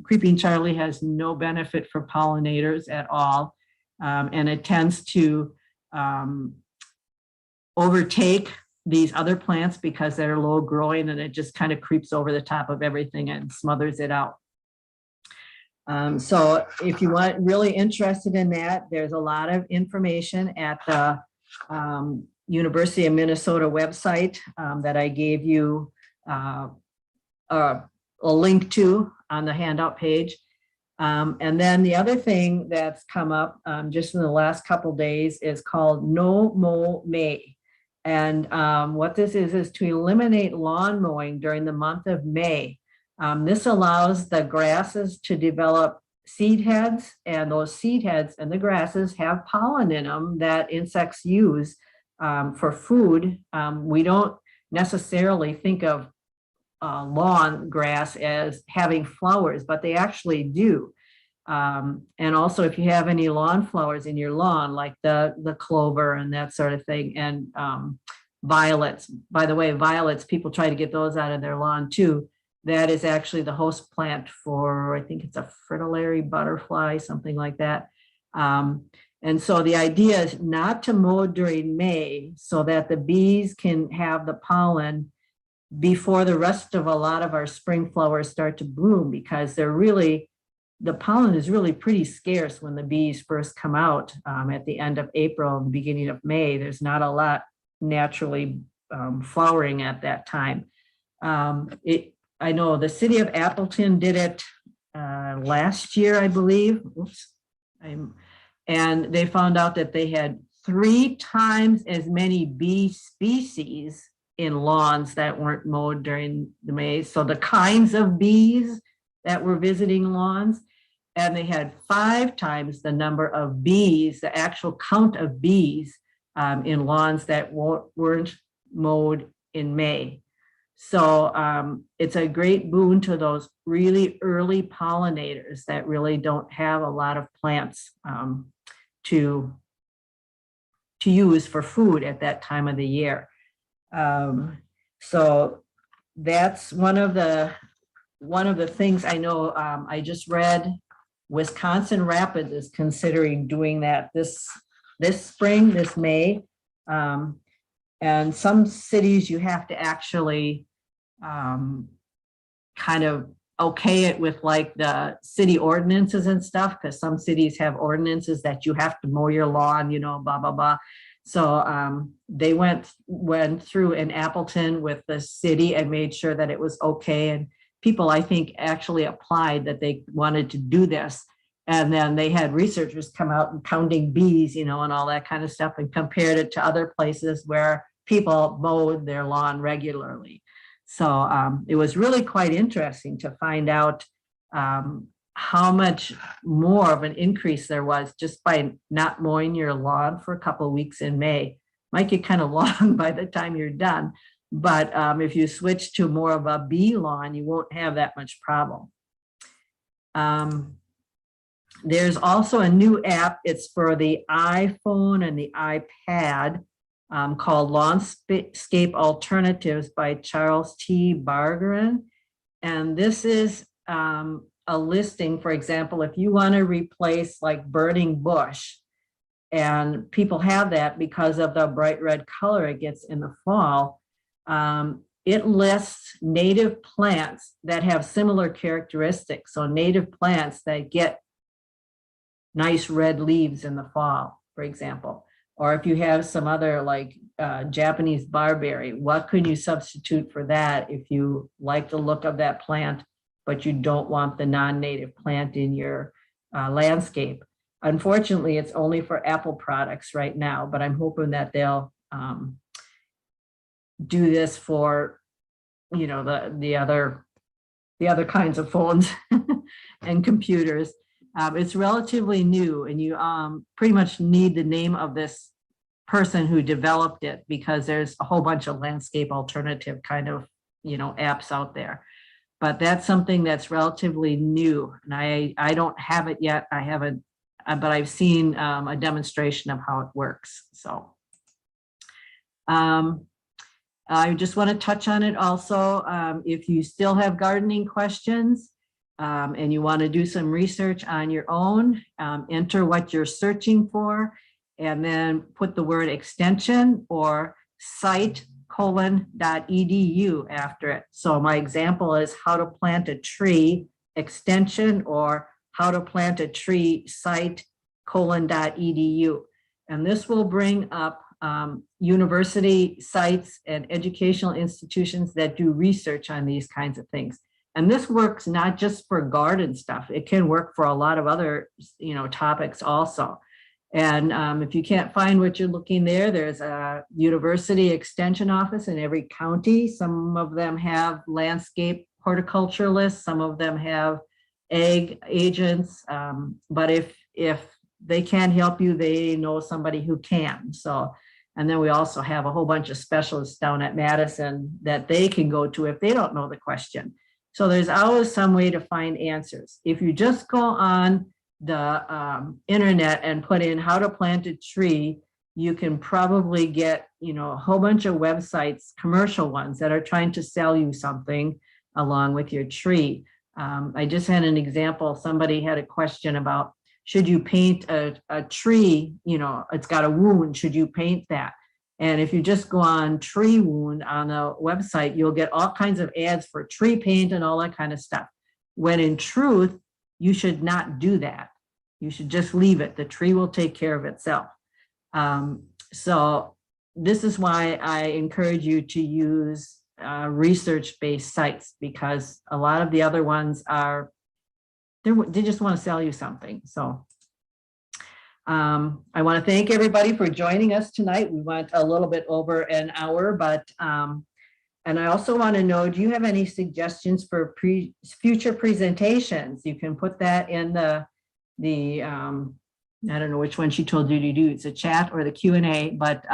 Creeping Charlie has no benefit for pollinators at all, and it tends to overtake these other plants because they're low growing, and it just kind of creeps over the top of everything and smothers it out. So if you want really interested in that, there's a lot of information at the University of Minnesota website that I gave you a link to on the handout page. And then the other thing that's come up just in the last couple days is called No Mow May. And what this is to eliminate lawn mowing during the month of May. This allows the grasses to develop seed heads, and those seed heads and the grasses have pollen in them that insects use for food. We don't necessarily think of lawn grass as having flowers, but they actually do. And also if you have any lawn flowers in your lawn, like the clover and that sort of thing, and violets. By the way, violets, people try to get those out of their lawn too. That is actually the host plant for, I think it's a fritillary butterfly, something like that. And so the idea is not to mow during May so that the bees can have the pollen before the rest of a lot of our spring flowers start to bloom, because they're really the pollen is really pretty scarce when the bees first come out at the end of April and beginning of May. There's not a lot naturally flowering at that time. I know the city of Appleton did it last year, I believe. Oops. And they found out that they had 3 times as many bee species in lawns that weren't mowed during the May. So the kinds of bees that were visiting lawns, and they had 5 times the number of bees, the actual count of bees in lawns that weren't mowed in May. So it's a great boon to those really early pollinators that really don't have a lot of plants to use for food at that time of the year. So that's one of the things I know. I just read Wisconsin Rapids is considering doing that this spring, this May. And some cities you have to actually kind of okay it with like the city ordinances and stuff, because some cities have ordinances that you have to mow your lawn, you know, blah, blah, blah. So they went through in Appleton with the city and made sure that it was okay. And people, I think, actually applied that they wanted to do this. And then they had researchers come out and counting bees, you know, and all that kind of stuff, and compared it to other places where people mowed their lawn regularly. So it was really quite interesting to find out how much more of an increase there was just by not mowing your lawn for a couple of weeks in May. Might get kind of long by the time you're done, but if you switch to more of a bee lawn, you won't have that much problem. There's also a new app. It's for the iPhone and the iPad called Landscape Alternatives by Charles T. Bargeron. And this is a listing, for example, if you want to replace like burning bush, and people have that because of the bright red color it gets in the fall, it lists native plants that have similar characteristics. So native plants that get nice red leaves in the fall, for example. Or if you have some other like Japanese barberry, what could you substitute for that if you like the look of that plant, but you don't want the non-native plant in your landscape? Unfortunately, it's only for Apple products right now, but I'm hoping that they'll do this for, you know, the other kinds of phones and computers. It's relatively new, and you pretty much need the name of this person who developed it, because there's a whole bunch of landscape alternative kind of, you know, apps out there. But that's something that's relatively new, and I don't have it yet. I haven't, but I've seen a demonstration of how it works. So I just want to touch on it also. If you still have gardening questions, and you want to do some research on your own, enter what you're searching for, and then put the word extension or site:.edu after it. So my example is how to plant a tree extension, or how to plant a tree site:.edu. And this will bring up university sites and educational institutions that do research on these kinds of things. And this works not just for garden stuff. It can work for a lot of other, you know, topics also. And if you can't find what you're looking there, there's a university extension office in every county. Some of them have landscape horticulturalists. Some of them have ag agents. But if they can't help you, they know somebody who can. So, and then we also have a whole bunch of specialists down at Madison that they can go to if they don't know the question. So there's always some way to find answers. If you just go on the internet and put in how to plant a tree, you can probably get, you know, a whole bunch of websites, commercial ones, that are trying to sell you something along with your tree. I just had an example. Somebody had a question about, should you paint a tree, you know, it's got a wound, should you paint that? And if you just go on tree wound on a website, you'll get all kinds of ads for tree paint and all that kind of stuff. When in truth, you should not do that. You should just leave it. The tree will take care of itself. So this is why I encourage you to use research-based sites, because a lot of the other ones are, they just want to sell you something. So I want to thank everybody for joining us tonight. We went a little bit over an hour, but and I also want to know, do you have any suggestions for future presentations? You can put that in the I don't know which one she told you to do. It's a chat or the Q&A, but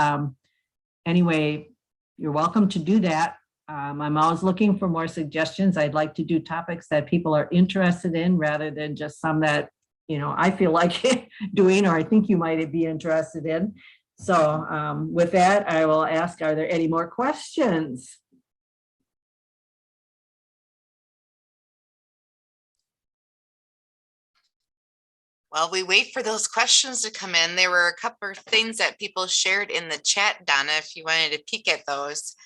anyway, you're welcome to do that. I'm always looking for more suggestions. I'd like to do topics that people are interested in rather than just some that, you know, I feel like doing, or I think you might be interested in. So with that, I will ask, are there any more questions? While we wait for those questions to come in, there were a couple of things that people shared in the chat, Donna, if you wanted to peek at those.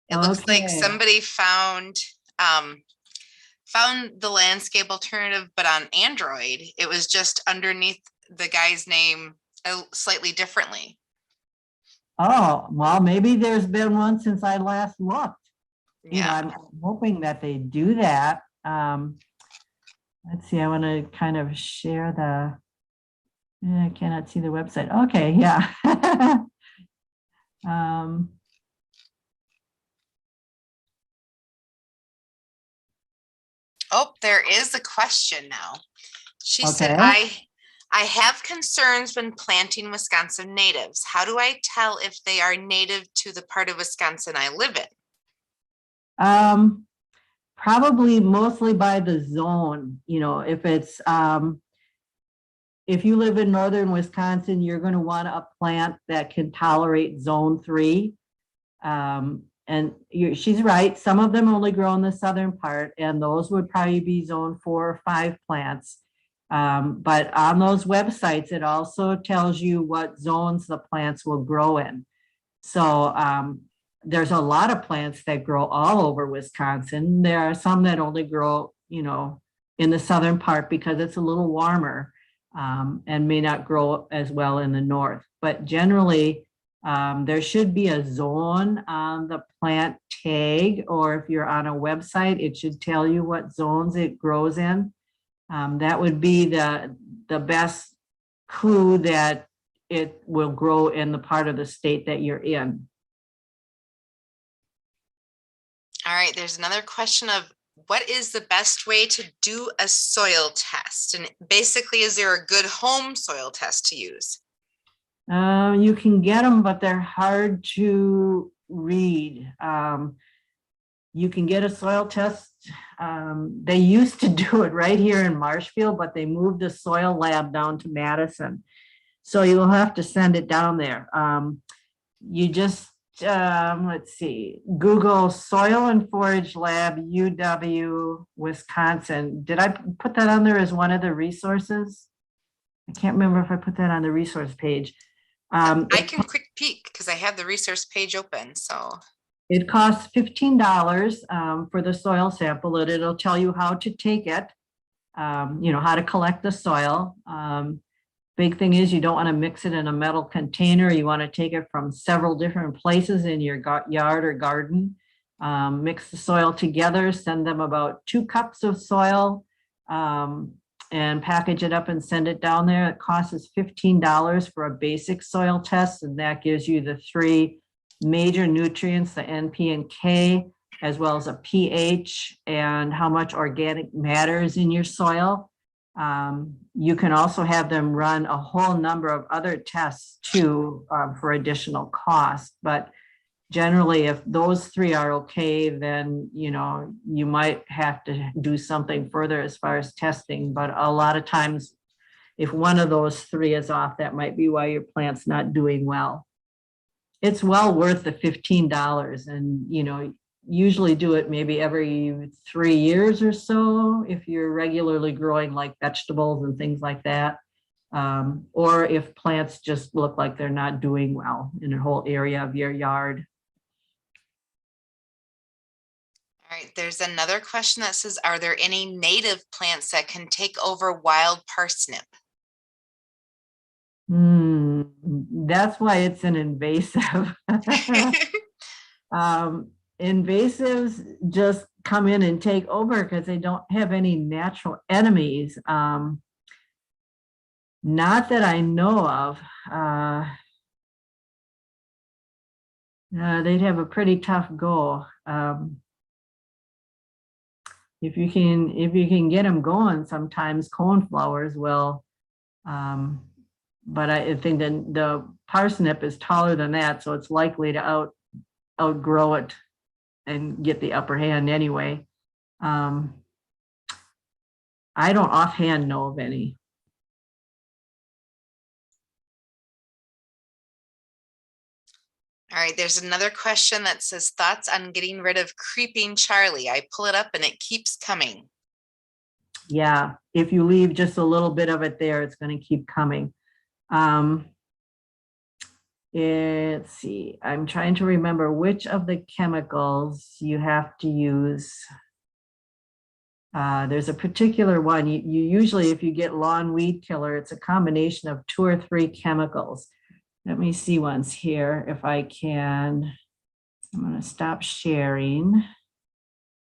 It looks like somebody found the landscape alternative, but on Android, it was just underneath the guy's name slightly differently. Oh, well, maybe there's been one since I last looked. Yeah. You know, I'm hoping that they do that. Let's see, I want to kind of share I cannot see the website. Okay, yeah. Oh, there is a question now. She said, Okay. I have concerns when planting Wisconsin natives. How do I tell if they are native to the part of Wisconsin I live in? Probably mostly by the zone. You know, if it's if you live in northern Wisconsin, you're going to want a plant that can tolerate zone 3. And she's right, some of them only grow in the southern part, and those would probably be zone 4 or 5 plants. But on those websites, it also tells you what zones the plants will grow in. So there's a lot of plants that grow all over Wisconsin. There are some that only grow, you know, in the southern part because it's a little warmer, and may not grow as well in the north. But generally, there should be a zone on the plant tag, or if you're on a website, it should tell you what zones it grows in. That would be the best clue that it will grow in the part of the state that you're in. All right, there's another question of what is the best way to do a soil test? And basically, is there a good home soil test to use? You can get them, but they're hard to read. You can get a soil test. They used to do it right here in Marshfield, but they moved the soil lab down to Madison. So you'll have to send it down there. You just, let's see, Google Soil and Forage Lab, UW, Wisconsin. Did I put that on there as one of the resources? I can't remember if I put that on the resource page. I can quick peek because I have the resource page open. So it costs $15 for the soil sample, and it'll tell you how to take it, you know, how to collect the soil. Big thing is you don't want to mix it in a metal container. You want to take it from several different places in your yard or garden. Mix the soil together, send them about 2 cups of soil, and package it up and send it down there. It costs us $15 for a basic soil test, and that gives you the 3 major nutrients, the N, P, and K, as well as a pH and how much organic matter is in your soil. You can also have them run a whole number of other tests too, for additional cost. But generally, if those 3 are okay, then, you know, you might have to do something further as far as testing. But a lot of times, if one of those 3 is off, that might be why your plant's not doing well. It's well worth the $15, and, you know, usually do it maybe every 3 years or so if you're regularly growing like vegetables and things like that, or if plants just look like they're not doing well in a whole area of your yard. All right, there's another question that says, are there any native plants that can take over wild parsnip? That's why it's an invasive. Invasives just come in and take over because they don't have any natural enemies. Not that I know of. They'd have a pretty tough go. If you can get them going, sometimes coneflowers will. But I think that the parsnip is taller than that, so it's likely to outgrow it and get the upper hand anyway. I don't offhand know of any. All right, there's another question that says, thoughts on getting rid of creeping Charlie? I pull it up and it keeps coming. Yeah, if you leave just a little bit of it there, it's going to keep coming. Let's see, I'm trying to remember which of the chemicals you have to use. There's a particular one. You usually, if you get lawn weed killer, it's a combination of 2 or 3 chemicals. Let me see once here if I can. I'm going to stop sharing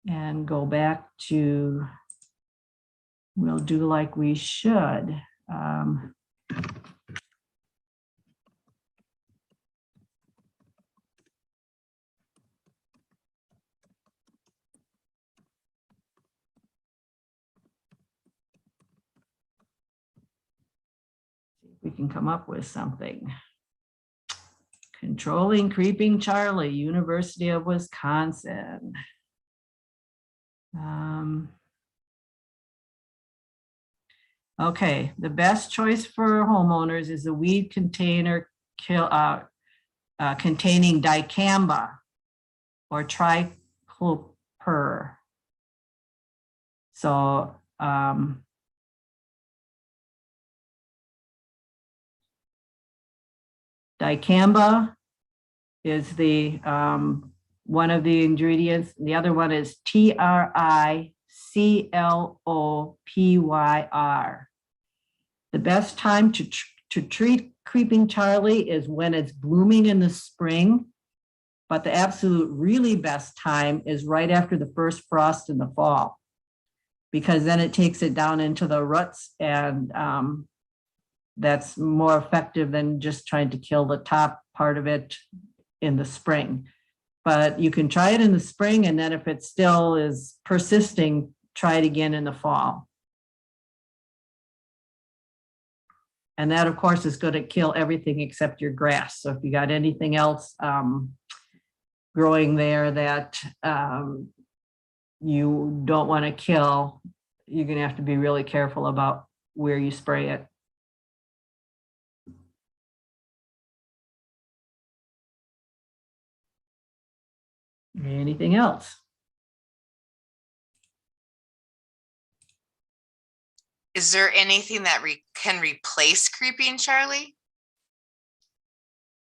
and go back to, we'll do like we should. See if we can come up with something. Controlling creeping Charlie, University of Wisconsin. Okay, the best choice for homeowners is a weed container containing dicamba or tricloper. So dicamba is the one of the ingredients. The other one is triclopyr. The best time to treat creeping Charlie is when it's blooming in the spring, but the absolute really best time is right after the first frost in the fall, because then it takes it down into the roots, and that's more effective than just trying to kill the top part of it in the spring. But you can try it in the spring, and then if it still is persisting, try it again in the fall. And that, of course, is going to kill everything except your grass. So if you got anything else growing there that you don't want to kill, you're going to have to be really careful about where you spray it. Anything else? Is there anything that can replace creeping Charlie?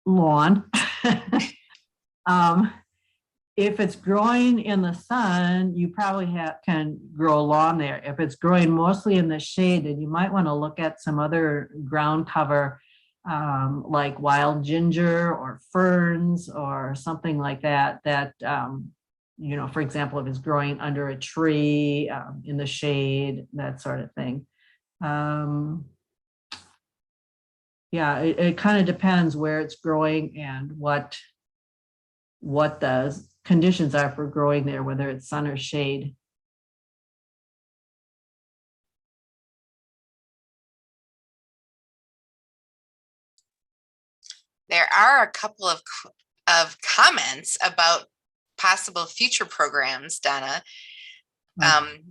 Lawn. If it's growing in the sun, you probably can grow lawn there. If it's growing mostly in the shade, then you might want to look at some other ground cover, like wild ginger or ferns or something like that, you know, for example, if it's growing under a tree, in the shade, that sort of thing. Yeah, it kind of depends where it's growing and what the conditions are for growing there, whether it's sun or shade. There are a couple of comments about possible future programs, Donna.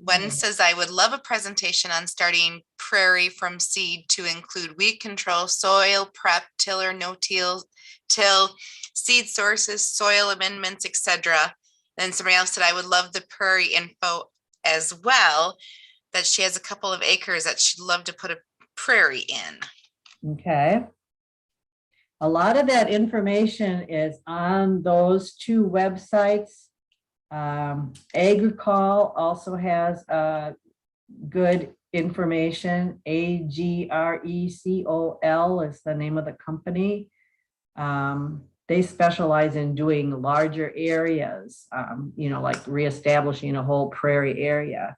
One says, I would love a presentation on starting Prairie from seed to include weed control, soil prep, till or no till, seed sources, soil amendments, etc. Then somebody else said, I would love the Prairie info as well, that she has a couple of acres that she'd love to put a prairie in. Okay. A lot of that information is on those 2 websites. Agricol also has good information. Agrecol is the name of the company. They specialize in doing larger areas, like reestablishing a whole prairie area.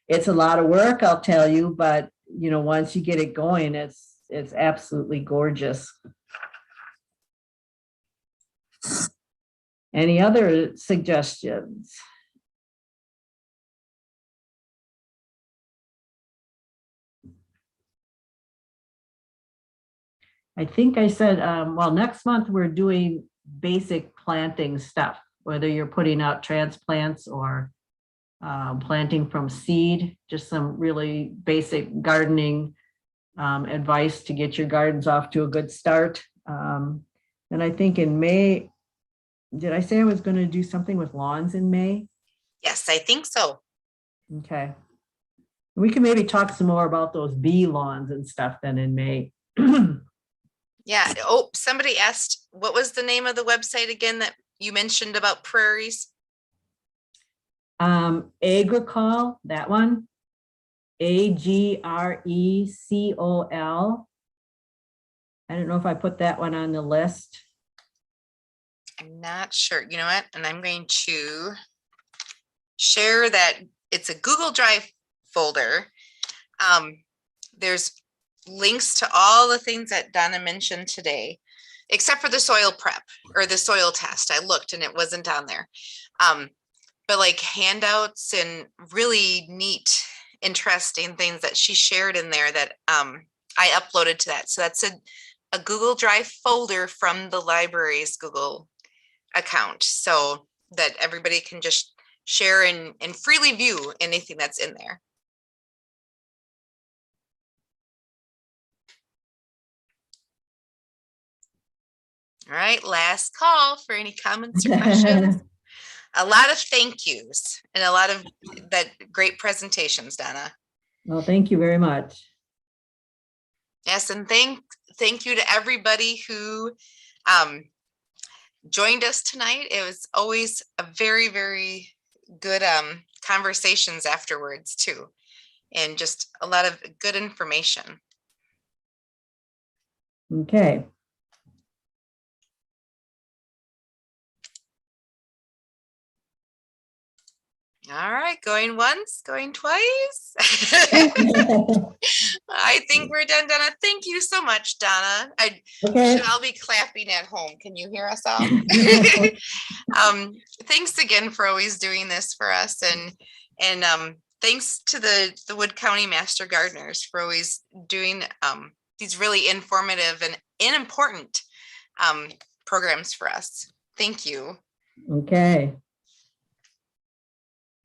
It's a lot of work, I'll tell you, but once you get it going, it's absolutely gorgeous. Any other suggestions? I think I said, well, next month we're doing basic planting stuff, whether you're putting out transplants or planting from seed, just some really basic gardening advice to get your gardens off to a good start. And I think in May, did I say I was going to do something with lawns in May? Yes, I think so. Okay. We can maybe talk some more about those bee lawns and stuff then in May. Yeah. Oh, somebody asked, what was the name of the website again that you mentioned about prairies? Agricol, that one. Agrecol. I don't know if I put that one on the list. I'm not sure. You know what? And I'm going to share that it's a Google Drive folder. There's links to all the things that Donna mentioned today, except for the soil prep or the soil test. I looked and it wasn't on there. But like handouts and really neat, interesting things that she shared in there that I uploaded to that. So that's a Google Drive folder from the library's Google account so that everybody can just share and freely view anything that's in there. All right, last call for any comments or questions. A lot of thank yous and a lot of that great presentations, Donna. Well, thank you very much. Yes, and thank you to everybody who joined us tonight. It was always a very, very good conversations afterwards too, and just a lot of good information. Okay. All right, going once, going twice. I think we're done, Donna. Thank you so much, Donna. Okay. I'll be clapping at home. Can you hear us all? Thanks again for always doing this for us, and thanks to the Wood County Master Gardeners for always doing these really informative and important programs for us. Thank you. Okay.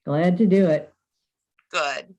Glad to do it. Good.